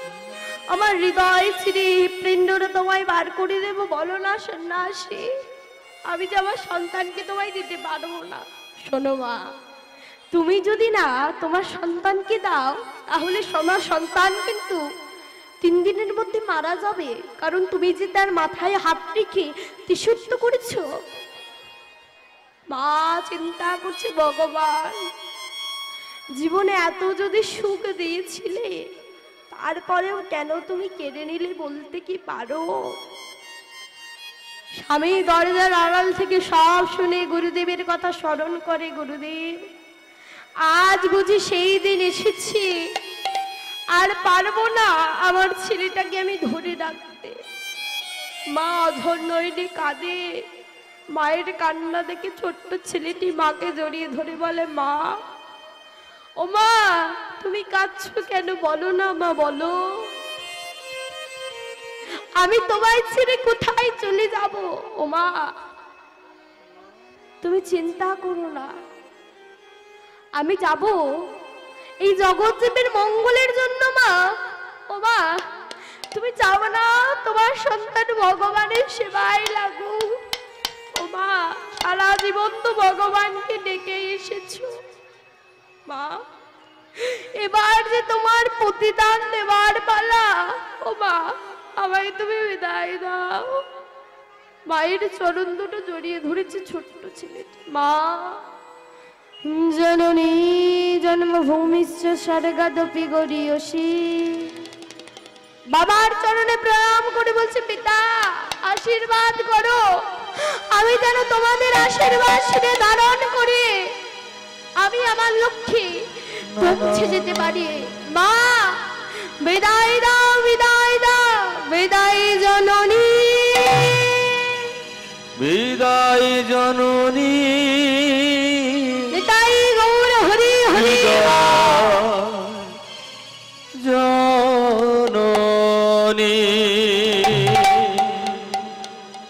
আমার হৃদয় ছিঁড়ে পিণ্ডটা তোমায় বার করে দেবো, বলো না সন্ন্যাসী, আমি যে আমার সন্তানকে তোমায় দিতে পারবো না। শোনো মা, তুমি যদি না তোমার সন্তানকে দাও, তাহলে তোমার সন্তান কিন্তু 3 দিনের মধ্যে মারা যাবে, কারণ তুমি যে তার মাথায় হাত রেখে ত্রিসূত্র করেছো। মা চিন্তা করছে, ভগবান জীবনে এত যদি সুখ দিয়েছিলে, তারপরেও কেন তুমি কেড়ে নিলে বলতে কি পারো? স্বামী দরজার আড়াল থেকে সব শুনে গুরুদেবের কথা স্মরণ করে, গুরুদেব আজ বুঝি সেই দিন এসেছি, আর পারবো না আমার ছেলেটাকে আমি ধরে রাখতে। মা অধর নয়নে কাঁদে, মায়ের কান্না দেখে ছোট্ট ছেলেটি মাকে জড়িয়ে ধরে বলে, মা ও মা তুমি কাঁদছো কেন, বলো না মা, বলো আমি তোমায় ছেড়ে কোথায় চলে যাব? ও মা তুমি চিন্তা করো না, আমি যাব এই জগৎজীবের মঙ্গলের জন্য। মা ও মা তুমি চাও না তোমার সন্তান ভগবানের সেবায় লাগুক? ও মা সারা জীবন তো ভগবানকে ডেকে এসেছো, মা এবার যে তোমার প্রতিদান দেওয়ার পালা। ও মা আমায় তুমি বিদায় দাও। মায়ের চরণ দুটো জড়িয়ে ধরেছে ছোট্ট ছেলেটি। মা জননী জন্মভূমিশ্চ স্বর্গাদপি গরীয়সী। বাবার চরণে প্রণাম করে বলছে, পিতা আশীর্বাদ করো, আমি যেন তোমাদের আশীর্বাদ শিরে ধারণ করে আমি আমার লক্ষ্যে পৌঁছে যেতে পারি। মা বিদায় দাও, বিদায় দাও, বিদায় জননী, বিদায় জননী, বিদায় গৌর হরি হরি জননী।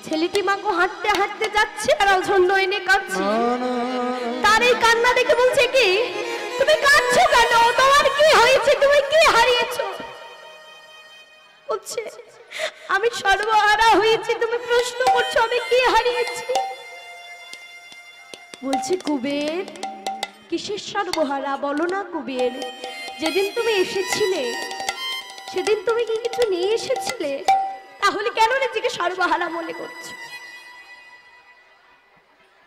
ছেলেটি মাকে হাঁটতে হাঁটতে যাচ্ছে আর অঝন্ড এনে কাঁদছে। তার এই কান্না দেখে বলছে, কি তুমি কাঁদছো কেন, তোমার কি হয়েছে, তুমি কি হারিয়েছো? বলছে আমি সর্বহারা হয়েছি, তুমি প্রশ্ন করছো আমি কি হারিয়েছি? বলছে কুবের কিসের সর্বহারা, বলো না কুবের, যেদিন তুমি এসেছিলে সেদিন তুমি কি কিছু নিয়ে এসেছিলে, তাহলে কেন নিজেকে সর্বহারা মনে করছো?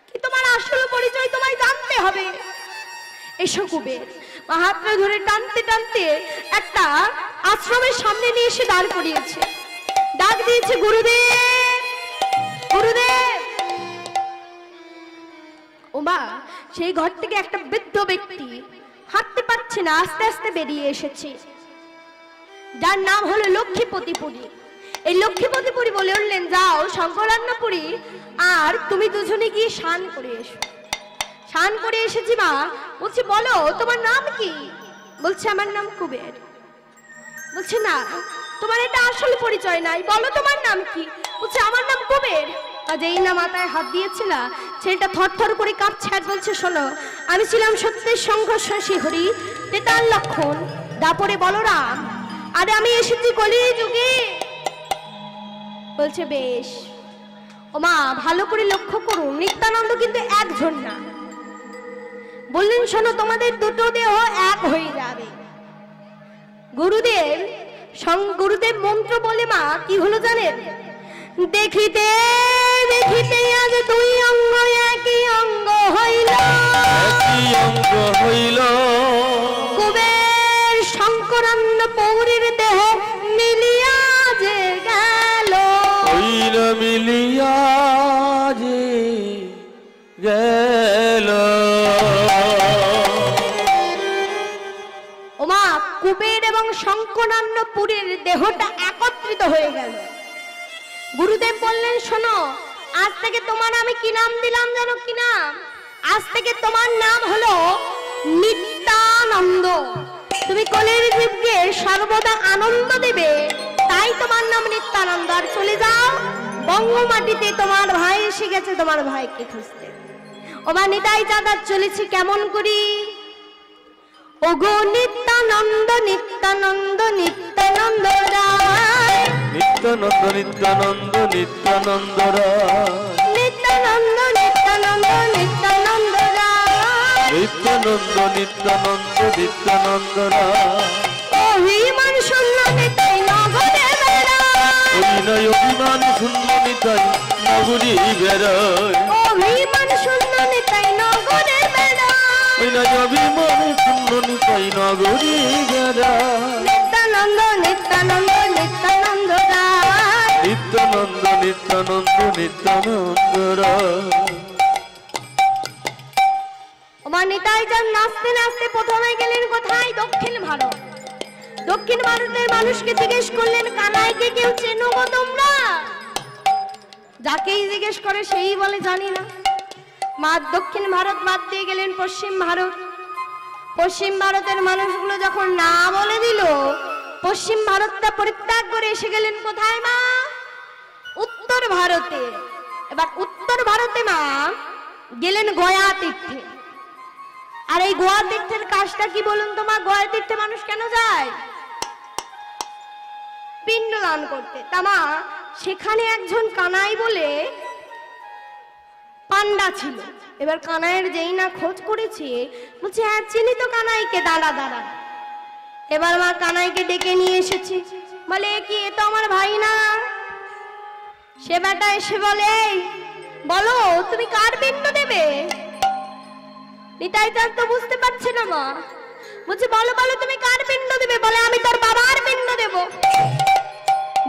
কি তোমার আসল পরিচয় তোমায় জানতে হবে। এসো কুবের। হাতটা ধরে টানতে টানতে একটা আশ্রমের সামনে নিয়ে এসে দাঁড় করিয়েছে, ডাক দিয়েছে, গুরুদেব গুরুদেব। ওমা সেই ঘর থেকে একটা বৃদ্ধ ব্যক্তি হাঁটতে পারছে না, আস্তে আস্তে বেরিয়ে এসেছে, যার নাম হলো লক্ষ্মীপতি পুরী। এই লক্ষ্মীপতি পুরী বলে উঠলেন, যাও শঙ্করান্নপুরী আর তুমি দুজনে গিয়ে স্নান করে এসো। স্নান করে এসেছি মা। বলছে বলো তোমার নাম কি? বলছে আমার নাম কুবের। বলছে না তোমার এটা আসল পরিচয় নাই, বলো তোমার নাম কি? বলছে আমার নাম কুবের। যেই না মাথায় হাত দিয়েছে না, ছেলেটা থরথর করে কাঁপছে আর বলছে, শোনো আমি ছিলাম সত্যের সংঘর্ষ হরি, তেতাল লক্ষণ, দাপরে বলরাম, আরে আমি এসেছি কলি যুগে। বলছে বেশ। ও মা ভালো করে লক্ষ্য করুন, নিত্যানন্দ কিন্তু একজন না। বললেন শোনো তোমাদের দুটো দেহ এক হয়ে যাবে। গুরুদেব গুরুদেব মন্ত্র বলে মা কি হলো জানেন? দেখিতে দেখিতে আজ দুই অঙ্গ একই অঙ্গ হইল, একই অঙ্গ হইল, কুবের শঙ্করান্ন পৌরীর দেহ মিলিয়া যে গেল, হইল মিলিয়া যে গেল। এলো। ওমা কুবের এবং শঙ্করান্নপুরের দেহটা একত্রিত হয়ে গেল। গুরুদেব বললেন, শোনো, আজ থেকে তোমার আমি কি নাম দিলাম জানো? কি নাম? আজ থেকে তোমার নাম হলো নিত্যানন্দ। তুমি কলির জীবকে সর্বদা আনন্দ দেবে, তাই তোমার নাম নিত্যানন্দ। আর চলে যাও বঙ্গমাটিতে, তোমার ভাই এসে গেছে তোমার ভাইকে খুঁজতে। ওমা নিতাই চাঁদা চলেছি কেমন করি? ওগো নিত্যানন্দ নিত্যানন্দ নিত্যানন্দ রায়, নিত্যানন্দ নিত্যানন্দ নিত্যানন্দ রায়, নিত্যানন্দ নিত্যানন্দ নিত্যানন্দ রায়, নিত্যানন্দ নিত্যানন্দ নিত্যানন্দ রায়। অভিমান শূন্য নিতাই নগরে বেড়ায়, অভিনয় অভিমান শূন্য নিতাই নগরী বেড়ায়, অভিমান শূন্য নিতাই নগরে বেড়ায়, অভিনয় অভিমান শূন্য নিতাই নগরী বেড়ায়। নিত্যানন্দ নিত্যানন্দ নিত্যানন্দ রায়। নিত্যানন্দ নিত্যানন্দ নিত্যানন্দ রায়। ওমা নিতাই চাঁদ নাচতে নাচতে প্রথমে গেলেন কোথায়? দক্ষিণ ভারত। দক্ষিণ ভারতের মানুষকে জিজ্ঞেস করলেন, কানাইকে কেউ চেনো গো তোমরা? যাকেই জিজ্ঞেস করে সেই বলে জানি না। মা দক্ষিণ ভারত বাদ দিয়ে গেলেন পশ্চিম ভারত। পশ্চিম ভারতের মানুষগুলো যখন না বলে দিল, পশ্চিম ভারতটা পরিত্যাগ করে এসে গেলেন কোথায় মা? উত্তর ভারতে। এবার উত্তর ভারতে মা গেলেন গয়া তীর্থে। আর এই গোয়া তীর্থের কাজটা কি বলুন তো মা? গয়া তীর্থে মানুষ কেন যায়? পিণ্ডদান করতে। তা মা সেখানে একজন কানাই বলে পান্ডা ছিল। এবার কানাইয়ের যেই না খোঁজ করেছে, বলছে হ্যাঁ চিনি তো কানাইকে, দাঁড়া দাঁড়া। এবার মা কানাইকে ডেকে নিয়ে এসেছে। বলে কি, এ তো আমার ভাই না। সে বেটা এসে বলে, বলো তুমি কার পিণ্ড দেবে? নিতাই চাঁদ তো বুঝতে পারছে না মা। বলছে বলো বলো তুমি কার পিণ্ড দেবে? বলে আমি তোর বাবার পিণ্ড দেব।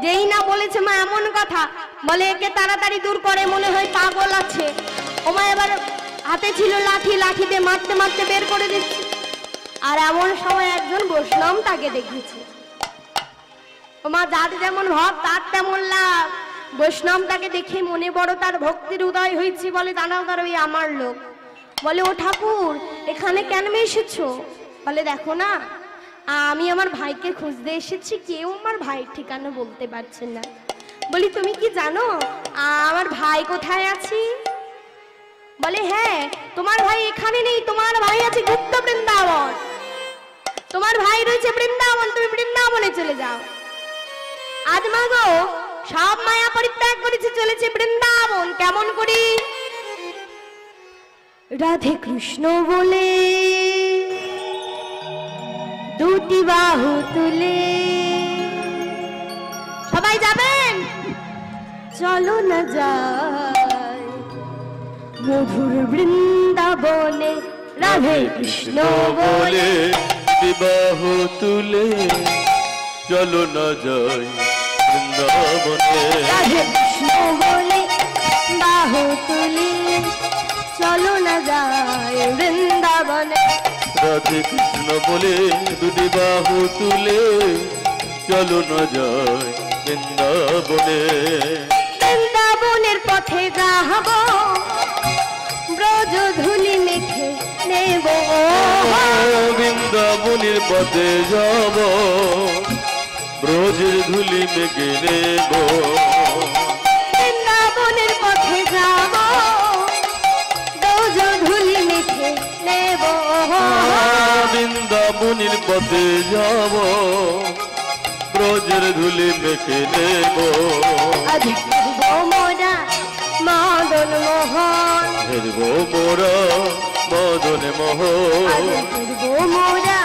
যেই না বলেছে মা এমন কথা, বলে একে তাড়াতাড়ি দূর করে, মনে হয় পাগল আছে। ওমা এবার হাতে ছিল লাঠি, লাঠি দিয়ে মারতে মারতে বের করে দিচ্ছে। আর এমন সময় একজন বৈষ্ণব তাকে দেখেছে। ওমা যার যেমন ভাব তার তেমন লাভ। বৈষ্ণব তাকে দেখে মনে বড় তার ভক্তির উদয় হয়েছে। বলে দাঁড়াও দাঁড়াও, ওই আমার লোক। বলে ও ঠাকুর, এখানে কেন এসেছো? বলে দেখো না, আমি আমার ভাইকে খুঁজতে এসেছি, কেউ আমার ভাইয়ের ঠিকানা বলতে পারছে না। বলি তুমি কি জানো আমার ভাই কোথায় আছে? বলে হ্যাঁ, তোমার ভাই এখানে নেই, তোমার ভাই আছে গুপ্ত বৃন্দাবন। তোমার ভাই রয়েছে বৃন্দাবন, তুমি বৃন্দাবনে চলে যাও। আজ মা গো সব মায়া পরিত্যাগ করেছে, চলেছে বৃন্দাবন। কেমন করি? রাধে কৃষ্ণ বলে দুটি বাহু তুলে, সবাই যাবেন? চলো না যাই মধুর বৃন্দাবনে। রাধে কৃষ্ণ বলে বিবাহ তুলে, চলো না যাই বৃন্দাবনে। রাধে কৃষ্ণ বলে বাহু তুলে, চলো না যাই বৃন্দাবনে। রাধে কৃষ্ণ বলে দুটি বাহু তুলে, চলো না যাই বৃন্দাবনে। বৃন্দাবনের পথে যাব, ব্রজ ধুলি মেখে নেব। বৃন্দাবনের পথে যাব, ব্রজের ধুলি মেখে নেব। বৃন্দাবনের পথে যাব, ব্রজ ধুলি মেখে নেব। বৃন্দাবনের পথে যাব, ব্রজের ধুলি মেখে নেব। আজ ফিরব মোরা মদন মোহন, ফিরব মোরা মদন মোহন, আজ ফিরব মোরা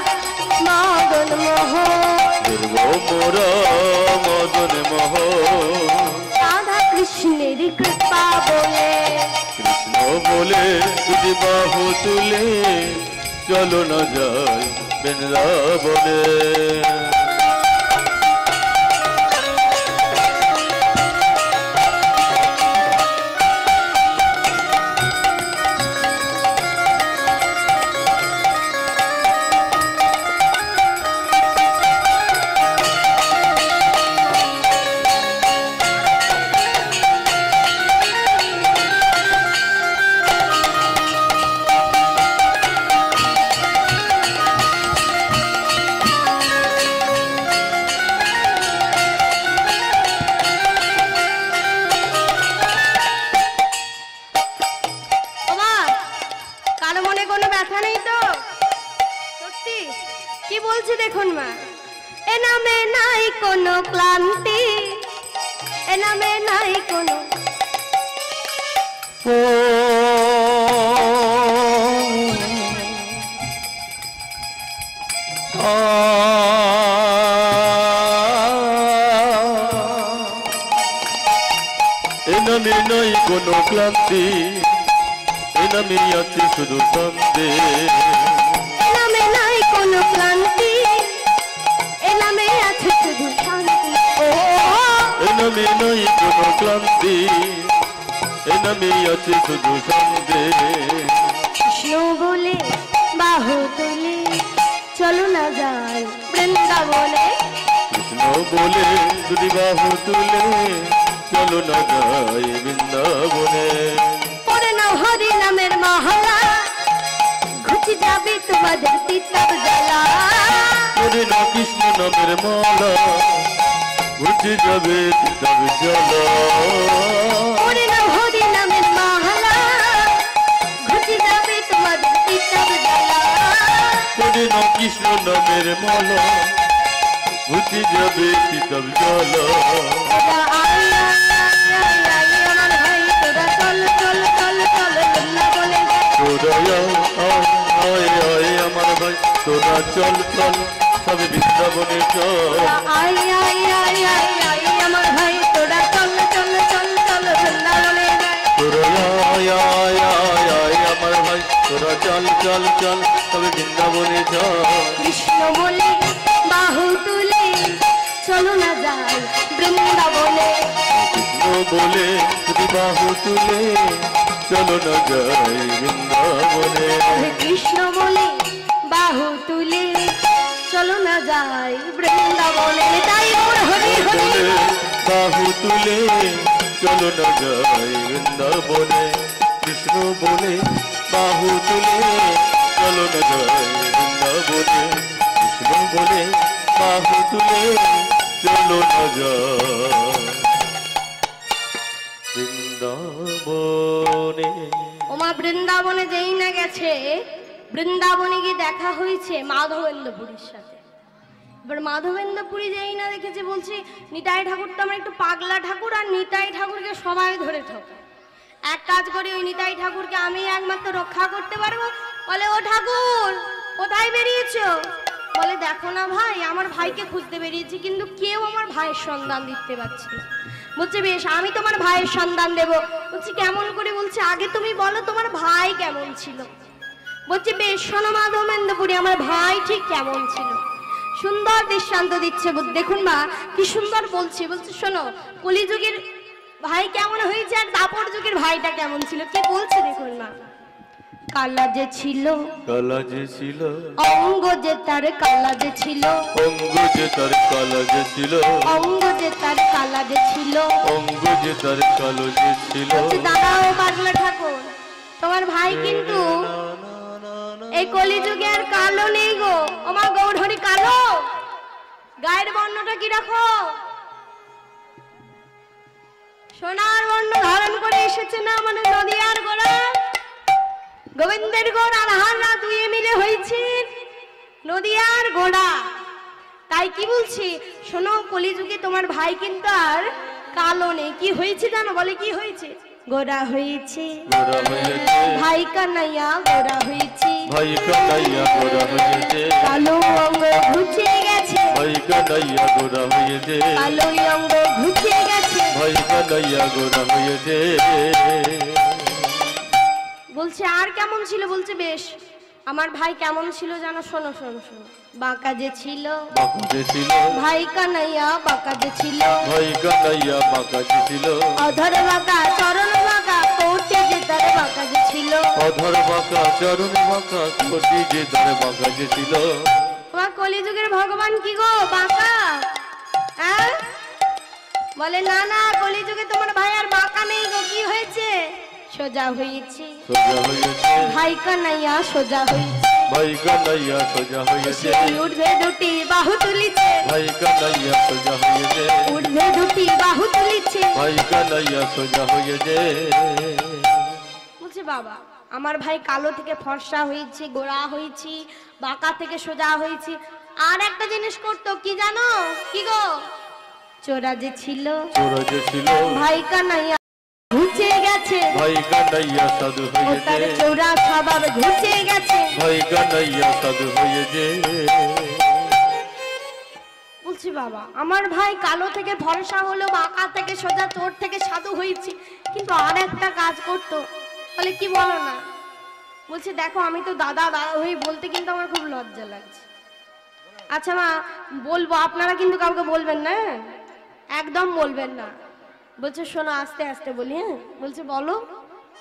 মদন মোহন। ফিরব মোরা মদন মোহন। রাধা কৃষ্ণের কৃপা বলে, কৃষ্ণ বলে দুটি বাহু তুলে, চলো না যাই বৃন্দাবনে। আর মনে কোনো ব্যথা নেই তো? সত্যি কি বলছি দেখুন মা, এ নামে নাই কোনো ক্লান্তি, এ নামে নাই কোনো এ নামে নাই কোনো ক্লান্তি, এ নামে আছে শুধু সন্দেহ। এ নামে নাই কোনো ক্লান্তি, এ নামে আছে শুধু শান্তি। ও এ নামে নাই কোনো ক্লান্তি, এ নামে আছে শুধু সন্দেহ। কৃষ্ণ বলে বাহু তুলে চলো না যাই বৃন্দাবনে, কৃষ্ণ বলে যদি বাহু তুলে চলো না যাই বৃন্দাবনে। পরে না হরি নামের মহলা, ঘুচে যাবে তোমাদের তিতাব জ্বালা। পরে না কৃষ্ণ নামের মালা, ঘুচে যাবে তিতাব জ্বালা। পরে না হরি নামের মহলা, ঘুচে যাবে তোমাদের তিতাব জ্বালা। পরে না কৃষ্ণ নামের মালা, ঘুচে যাবে তিতাব জ্বালা। তোরা আয় আয় আয় আয় আমার ভাই, তোরা চল চল চল চল বৃন্দাবনে যাই। তোরা আয় আয় আমার ভাই, তোরা চল চল সবে বৃন্দাবনে চল। তোরা আয় আয় আয় আয় আয় আমার ভাই, তোরা চল চল চল চল বৃন্দাবনে যাই। তোরা আয় আয় আয় আয় আমার ভাই, তোরা চল চল চল সবে বৃন্দাবনে চল। কৃষ্ণ বলে বাহু তুলে চলো না যাই বৃন্দাবনে। কৃষ্ণ বলে যদি বাহু তুলে চলো না যাই বৃন্দাবনে। কৃষ্ণ বলে বাহু তুলে চলো না যাই বৃন্দাবনে। তাই ওর হরি হরি বলে বাহু তুলে চলো না যাই বৃন্দাবনে। কৃষ্ণ বলে বাহু তুলে চলো না যাই বৃন্দাবনে। কৃষ্ণ বলে বাহু তুলে চলো না যাই বৃন্দাবনে। ওমা বৃন্দাবনে যেই না গেছে, বৃন্দাবনে গিয়ে দেখা হয়েছে মাধবেন্দ্রপুরীর সাথে। এবার মাধবেন্দ্রপুরী যেই না দেখেছে, বলছে নিতাই ঠাকুর তো আমার একটু পাগলা ঠাকুর, আর নিতাই ঠাকুরকে সবাই ধরে ঠকে। এক কাজ করি, ওই নিতাই ঠাকুরকে আমি একমাত্র রক্ষা করতে পারবো। বলে ও ঠাকুর কোথায় বেরিয়েছো? বলে দেখো না ভাই, আমার ভাইকে খুঁজতে বেরিয়েছি, কিন্তু কেউ আমার ভাইয়ের সন্ধান দিতে পারছে না। বলছে বেশ, আমি তোমার ভাইয়ের সন্ধান দেব। বলছি কেমন করে? বলছে আগে তুমি বলো তোমার ভাই কেমন ছিল। বলছে বেশ, শোনো মাধবেন্দ্রপুরী, আমার ভাই ঠিক কেমন ছিল। সুন্দর দৃষ্টান্ত দিচ্ছে, দেখুন মা কি সুন্দর বলছে। বলছে শোনো, কলিযুগের ভাই কেমন হয়েছে আর দাপর যুগের ভাইটা কেমন ছিল। কি বলছে দেখুন মা, কালা যে ছিল, কালা যে ছিল, অঙ্গ যে তার কালা যে ছিল, অঙ্গ যে তার কালা যে ছিল, অঙ্গ যে তার কালা যে ছিল। অঙ্গ যে তার কালো যে ছিল। বলছে দাঁড়াও পাগলা ঠাকুর, তোমার ভাই কিন্তু এই কলিযুগে আর কালো নেই গো। আমার গৌরহরি কালো, গায়ের বর্ণটা কি রাখো? সোনার বর্ণ ধারণ করে এসেছে না, মানে নদিয়ার গোড়া, গোবিন্দের গোড় আর হাররা দুয়ে মিলে হয়েছে নদিয়ার গোড়া। তাই কি বলছি, শোনো কলিযুগে তোমার ভাই কিন্তু আর কালো নেই। কি হয়েছে জানো? বলে কি হয়েছে? গোরা হয়েছে গোরা হয়েছে ভাই কানাইয়া, গোরা হয়েছে ভাই কানাইয়া, গোরা হয়েছে কালো অঙ্গ ঘুচে গেছে, ভাই কানাইয়া, গোরা হয়েছে কালো অঙ্গ ঘুচে গেছে। ভাই কানাইয়া, গোরা হয়েছে। বলছে আর কেমন ছিল? বলছে বেশ, আমার ভাই কেমন ছিল জানো? শোনো শোনো শোনো, বাঁকা যে ছিল বাঁকা যে ছিল, ভাই কানাইয়া, বাঁকা যে ছিল ভাই কানাইয়া, বাঁকা যে ছিল, অধর বাঁকা চরণ বাঁকা, কোটি যে তার বাঁকা যে ছিল। অধর বাঁকা চরণ বাঁকা, কোটি যে তার বাঁকা যে ছিল। তোমার কলিযুগের ভগবান কি গো বাঁকা? হ্যাঁ বলে না না, কলিযুগে তোমার ভাই আর বাঁকা নেই গো। কি হয়েছে? সোজা হয়েছে সোজা হয়েছে ভাই কানাইয়া, সোজা হয়েছে ভাই কানাইয়া, সোজা হয়েছে উঠবে দুটি বাহু তুলিছে, ভাই কানাইয়া, সোজা হয়েছে উঠবে দুটি বাহু তুলিছে। ভাই কানাইয়া, সোজা হয়েছে। বলছে বাবা আমার ভাই কালো থেকে ফর্সা হয়েছে, গোরা হয়েছি, বাঁকা থেকে সোজা হয়েছি। আর একটা জিনিস করতো কি জানো? কি গো? চোরা যে ছিল, চোরা যে ছিল, ভাই কানাইয়া ঘুচে গেছে, ভাই কানাইয়া সাধু ও তার হয়েছে, চোরা স্বভাব ঘুচে গেছে। ভাই কানাইয়া সাধু হয়েছে। বলছি বাবা, আমার ভাই কালো থেকে ফর্সা হলো, বাঁকা থেকে সোজা, চোর থেকে সাধু হয়েছে, কিন্তু আর একটা কাজ করতো। বলে কি বলো না? বলছে দেখো আমি তো দাদা দাদা হয়ে বলতে কিন্তু আমার খুব লজ্জা লাগছে। আচ্ছা মা বলবো, আপনারা কিন্তু কাউকে বলবেন না, একদম বলবেন না। বলছে শোনো আস্তে আস্তে বলি। হ্যাঁ বলছে বলো।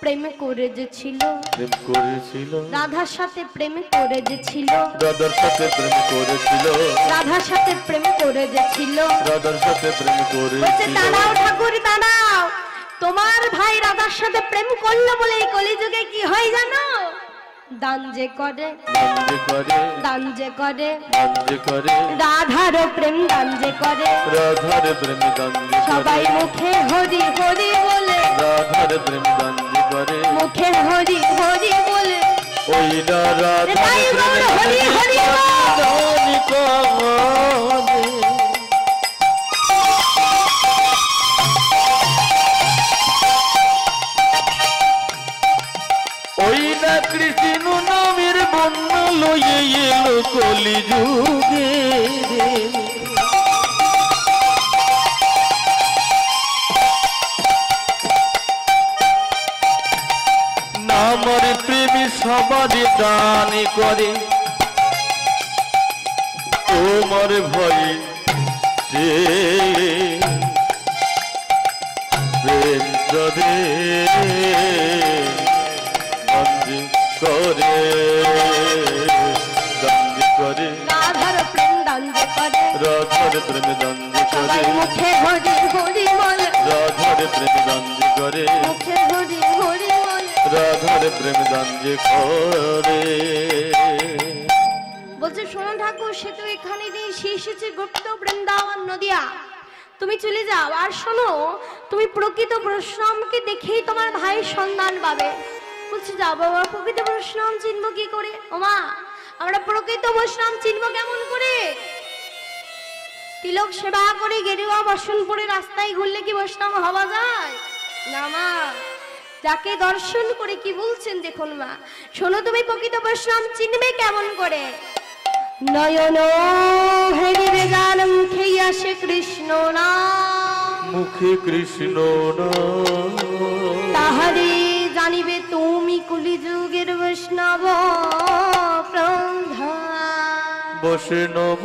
প্রেমে করে যে ছিল, প্রেম করেছিল, রাধার সাথে প্রেমে করে যে ছিল, রাধার সাথে প্রেম করেছিল, রাধার সাথে প্রেম করে যে ছিল। রাধার সাথে প্রেম বলছে করেছিল। দাঁড়াও ঠাকুর দাঁড়াও, তোমার ভাই রাধার সাথে প্রেম করলো বলে এই কলিযুগে কি হয় জানো? দান যে করে, দান যে করে, দান যে করে, দান যে করে, রাধার প্রেম দান যে করে, রাধার প্রেম দান যে সবাই করে, মুখে হরি হরি বলে, রাধার প্রেম দান যে করে, মুখে হরি হরি বলে। ওই না রাধার তাই প্রেম বল, হরি হরি বল। দানি কামনে। ওই না কৃষ্ণ নামের বন্যা লয়ে এলো কলিযুগে, নামের প্রেমী সবারই দান করে, তোমার ভয়ে যে প্রেম করে বন্দি করে, বন্দি করে, রাধার প্রেম দান যে করে, রাধার প্রেম বন্দি করে, সবাই মুখে হরি হরি বলে, রাধার প্রেম বন্দি করে, মুখে হরি হরি বলে। রাধার প্রেম বন্দি করে। বলছে শোনো ঠাকুর, সে তো এখানে নেই, সে এসেছে গুপ্ত বৃন্দাবন নদিয়া। তুমি চলে যাও, আর শোনো তুমি প্রকৃত বৈষ্ণবকে দেখেই তোমার ভাইয়ের সন্ধান পাবে। বলছে যাও বাবা, প্রকৃত বৈষ্ণব চিনবো কি করে? ওমা আমরা প্রকৃত বৈষ্ণব চিনবো কেমন করে? তিলক সেবা করে গেরুয়া বসন পরে রাস্তায় ঘুরলে কি বৈষ্ণব হওয়া যায়? না মা, যাকে দর্শন করে কি বলছেন দেখুন মা। শোনো তুমি প্রকৃত বৈষ্ণব চিনবে কেমন করে? নয়ন হেরিবে গান মুখে আসে কৃষ্ণ নাম, মুখে কৃষ্ণ নাম, তাহারে জানিবে তুমি কলিযুগের বৈষ্ণব প্রধান। বৈষ্ণব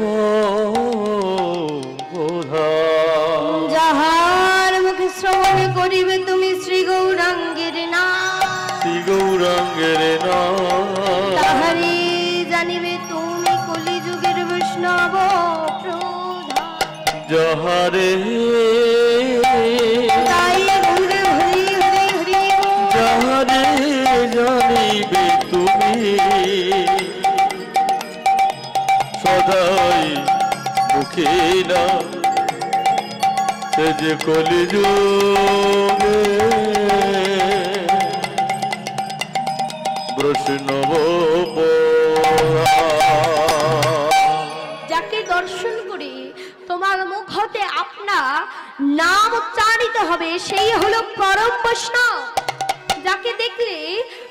প্রধান, যাহার মুখে শ্রবণ করিবে তুমি শ্রী গৌরাঙ্গের নাম, শ্রী গৌরাঙ্গের নাম, তাহারে জানিবে তুমি কলিযুগের বৈষ্ণব প্রধান। যাহারে তাই ঘুরে হরি হরি হরি বল। যাহারে জানিবে তুমি সদাই মুখে না, সে যে কলিযুগে বৈষ্ণব প্রধান। যাকে দর্শন করে তোমার মুখ হতে আপনা নাম উচ্চারিত হবে, সেই হলো পরম বৈষ্ণব। যাকে দেখলে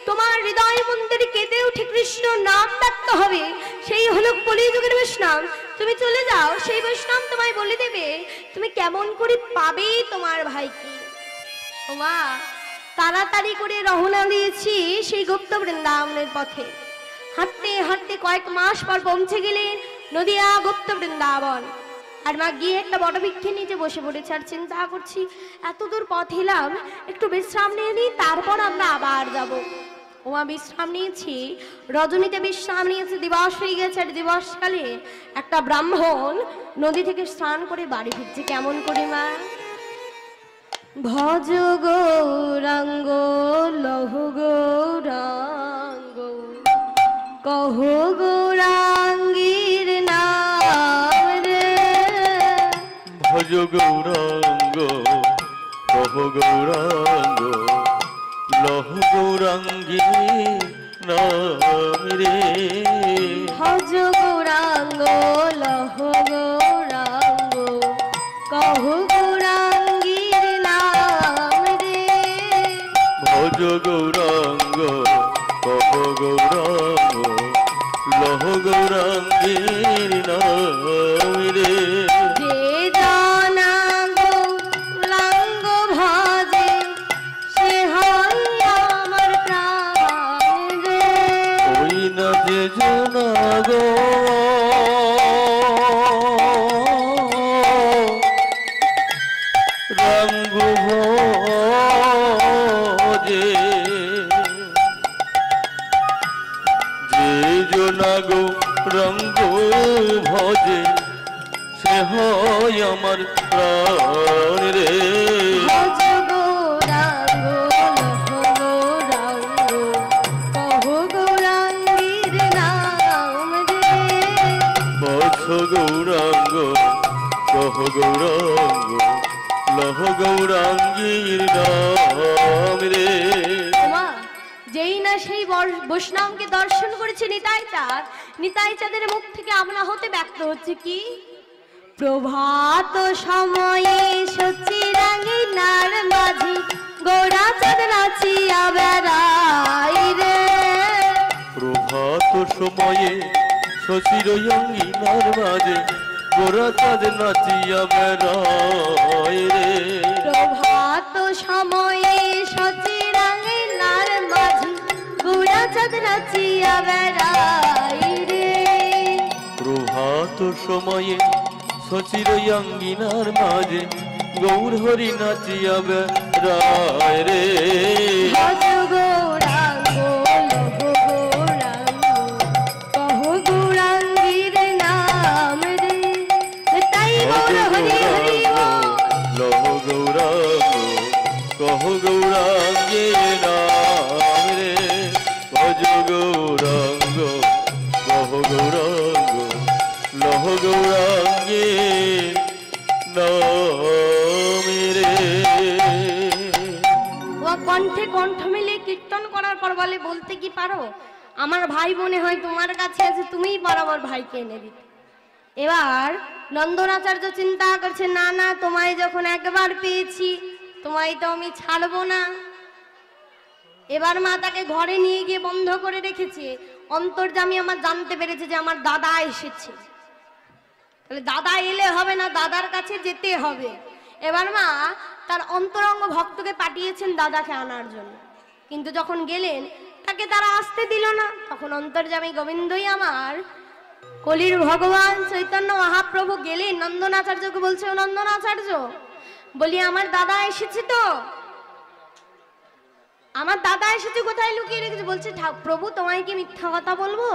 তোমার হৃদয় মন্দির কেঁদে উঠে কৃষ্ণ নাম ব্যক্ত হবে, সেই হলো কলিযুগের বৈষ্ণব। তুমি চলে যাও, সেই বৈষ্ণব তোমায় বলে দেবে তুমি কেমন করে পাবে তোমার ভাইকে। ওমা তাড়াতাড়ি করে রওনা দিয়েছি সেই গুপ্ত বৃন্দাবনের পথে। হাঁটতে হাঁটতে কয়েক মাস পর পৌঁছে গেলেন নদিয়া গুপ্ত বৃন্দাবন। আর মা গিয়ে একটা বটবৃক্ষের নিচে বসে পড়েছে, আর চিন্তা করছি এত দূর পথ এলাম, একটু বিশ্রাম নিয়ে নিই, তারপর আমরা আবার যাব। ওমা বিশ্রাম নিয়েছি, রজনীতে বিশ্রাম নিয়েছি, দিবস হয়ে গেছে। আর দিবসকালে একটা ব্রাহ্মণ নদী থেকে স্নান করে বাড়ি ফিরছে। কেমন করে মা? ভজ গৌরাঙ্গ লহ গৌরাঙ্গ কহ গৌরাঙ্গীর নাম রে। ভজ গৌরাঙ্গ কহ গৌরাঙ্গ লহ গৌরাঙ্গী নাম রে ভজ গৌরাঙ্গ লহ গৌরাঙ্গ কহ গৌরাঙ্গীর নাম রে ভজ গৌরাঙ্গ কহ গৌরাঙ্গ লহ গৌরাঙ্গীর নাম রে যে জানা গৌরাঙ্গ ভজে সে হয় আমার প্রাণ রে ওই না যে জানা গো রঙ্গ ভজে যে জনা গো রঙ্গ ভজে সে হয় আমার প্রাণ রে ভজ গৌরাঙ্গ লহ গৌরাঙ্গ কহ গৌরাঙ্গীর নাম রে বৎস গৌরাঙ্গ কহ গৌরাঙ্গ লহ গৌরাঙ্গীর নাম রে ওমা, যেই না সেই বৈষ্ণবকে দর্শন করেছে নিতাই চাঁদ, নিতাই চাঁদের মুখ থেকে আমলা হতে ব্যক্ত হচ্ছে কি প্রভাত সময়ে সচি রাঙিনার মাঝি গোরা চাঁদ নাচিয়া বেড়াই রে প্রভাত সময়ে শশীর অঙ্গিনার মাঝে গোরা চাঁদ নাচিয়া বেড়ায় রে প্রভাত সময়ে সচি রাঙিনার মাঝি গোরা চাঁদ নাচিয়া বেড়াই রে প্রভাত সময়ে শশীর অঙ্গিনার মাঝে গৌর হরি নাচিয়া বেড়ায় রে ভজ গৌরাঙ্গ লহ গৌরাঙ্গ কহ গৌরাঙ্গীর নাম রে তাই গৌর হরি হরি লহ গৌরাঙ্গ কহ গৌরাঙ্গে নাম রে ভজ গৌরাঙ্গ কহ গৌরাঙ্গ লহ গৌরাঙ্গে নাম রে ও কণ্ঠে কণ্ঠ মিলিয়ে কীর্তন করার পর বলে বলতে কি পারো আমার ভাই মনে হয় তোমার কাছে আছে তুমিই পারো আমার ভাইকে এনে দিতে এবার নন্দনাচার্য চিন্তা করছে না না তোমায় যখন একবার পেয়েছি তোমায় তো আমি ছাড়বো না এবার মা তাকে ঘরে নিয়ে গিয়ে বন্ধ করে রেখেছে অন্তর্যামী আমার জানতে পেরেছে যে আমার দাদা এসেছে তাহলে দাদা এলে হবে না দাদার কাছে যেতে হবে এবার মা তার অন্তরঙ্গ ভক্তকে পাঠিয়েছেন দাদাকে আনার জন্য কিন্তু যখন গেলেন তাকে তারা আসতে দিল না তখন অন্তর্যামী গোবিন্দই আমার কলির ভগবান চৈতন্য মহাপ্রভু গেলেন নন্দনাচার্যকে বলছে ও নন্দনাচার্য বলি আমার দাদা এসেছে তো আমার দাদা এসেছে কোথায় লুকিয়ে রেখেছে বলছে প্রভু তোমায় কি মিথ্যা কথা বলবো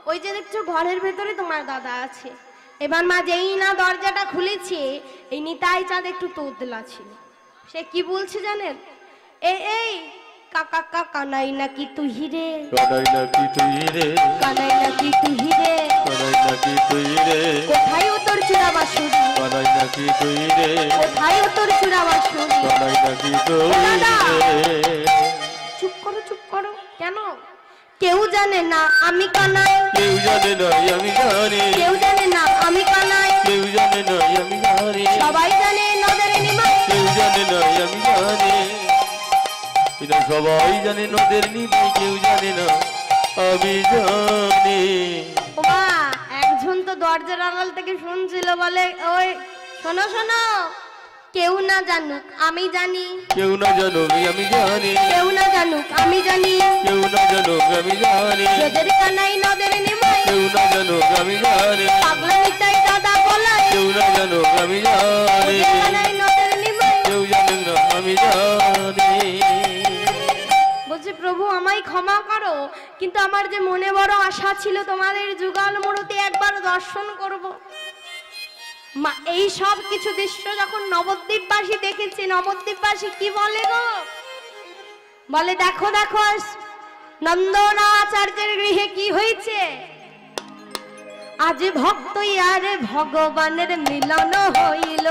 ওই যে দেখছো ঘরের ভেতরে তোমার দাদা আছে এবার মা যেই না দরজাটা খুলেছে এই নিতাই চাঁদ একটু তোতলা ছিল সে কি বলছে জানেন এই কাকা কাকা কানাই নাকি তুই রে কানাই নাকি তুই রে কানাই নাকি তুই রে কানাই নাকি তুই রে কোথায় ও তোর চূড়া বাসুরি কানাই নাকি তুই রে কোথায় ও তোর চূড়া বাসুরি কানাই নাকি তুই দাদা। রে চুপ করো কেন কেউ জানে না আমি কানাই কেউ জানে না আমি জানি কেউ জানে না আমি কানাই কেউ জানে না আমি জানি সবাই জানে নদের নিমাই কেউ জানে না আমি জানি এটা সবাই জানে নদের নিমাই কেউ জানে না আমি জানি ওমা একজন তো দরজার আড়াল থেকে শুনছিল বলে ওই শোনো শোনো কেউ না জানুক আমি জানি কেউ না জানো আমি জানি কেউ না জানুক আমি জানি কেউ না জানো আমি জানি নদের কানাই নদের নিমাই কেউ না জানো আমি জানি পাগলা নিতাই দাদা বলাই কেউ না জানো আমি জানি নদের কানাই নদের নিমাই কেউ জানে না আমি জানি বলছে প্রভু আমায় ক্ষমা করো কিন্তু আমার যে মনে বড় আশা ছিল তোমাদের যুগল মূর্তি একবার দর্শন করব মা এই সব কিছু দৃশ্য যখন নবদ্বীপবাসী দেখেছে নবদ্বীপবাসী কি বলে গো বলে দেখো দেখো নন্দনাচার্যের গৃহে কি হয়েছে আজ ভক্ত আর ভগবানের মিলন হইল,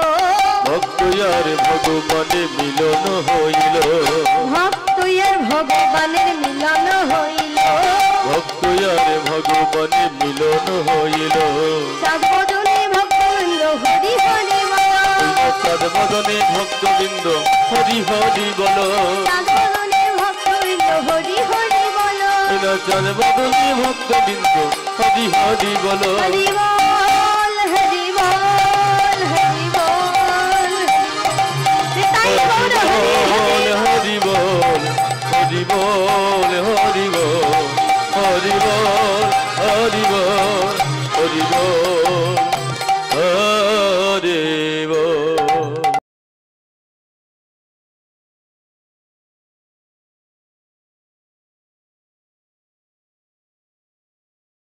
ভক্ত আর ভগবানের মিলন হইল, ভক্ত আর ভগবানের মিলন হইল, ভক্ত আর ভগবানের মিলন হইল। চাঁদ বদনে ভক্তবৃন্দ হরি হরি বল, চাঁদ বদনে ভক্তবৃন্দ হরি হরি বল, চাঁদ বদনে ভক্তবৃন্দ হরি হরি বল, চাঁদ বদনে ভক্তবৃন্দ হরি হরি বল। হরি বল হরি বল হরি বল, তাই বল হরি বল হরি বল হরি বল হরি বল হরি বল হরি বল হরি বল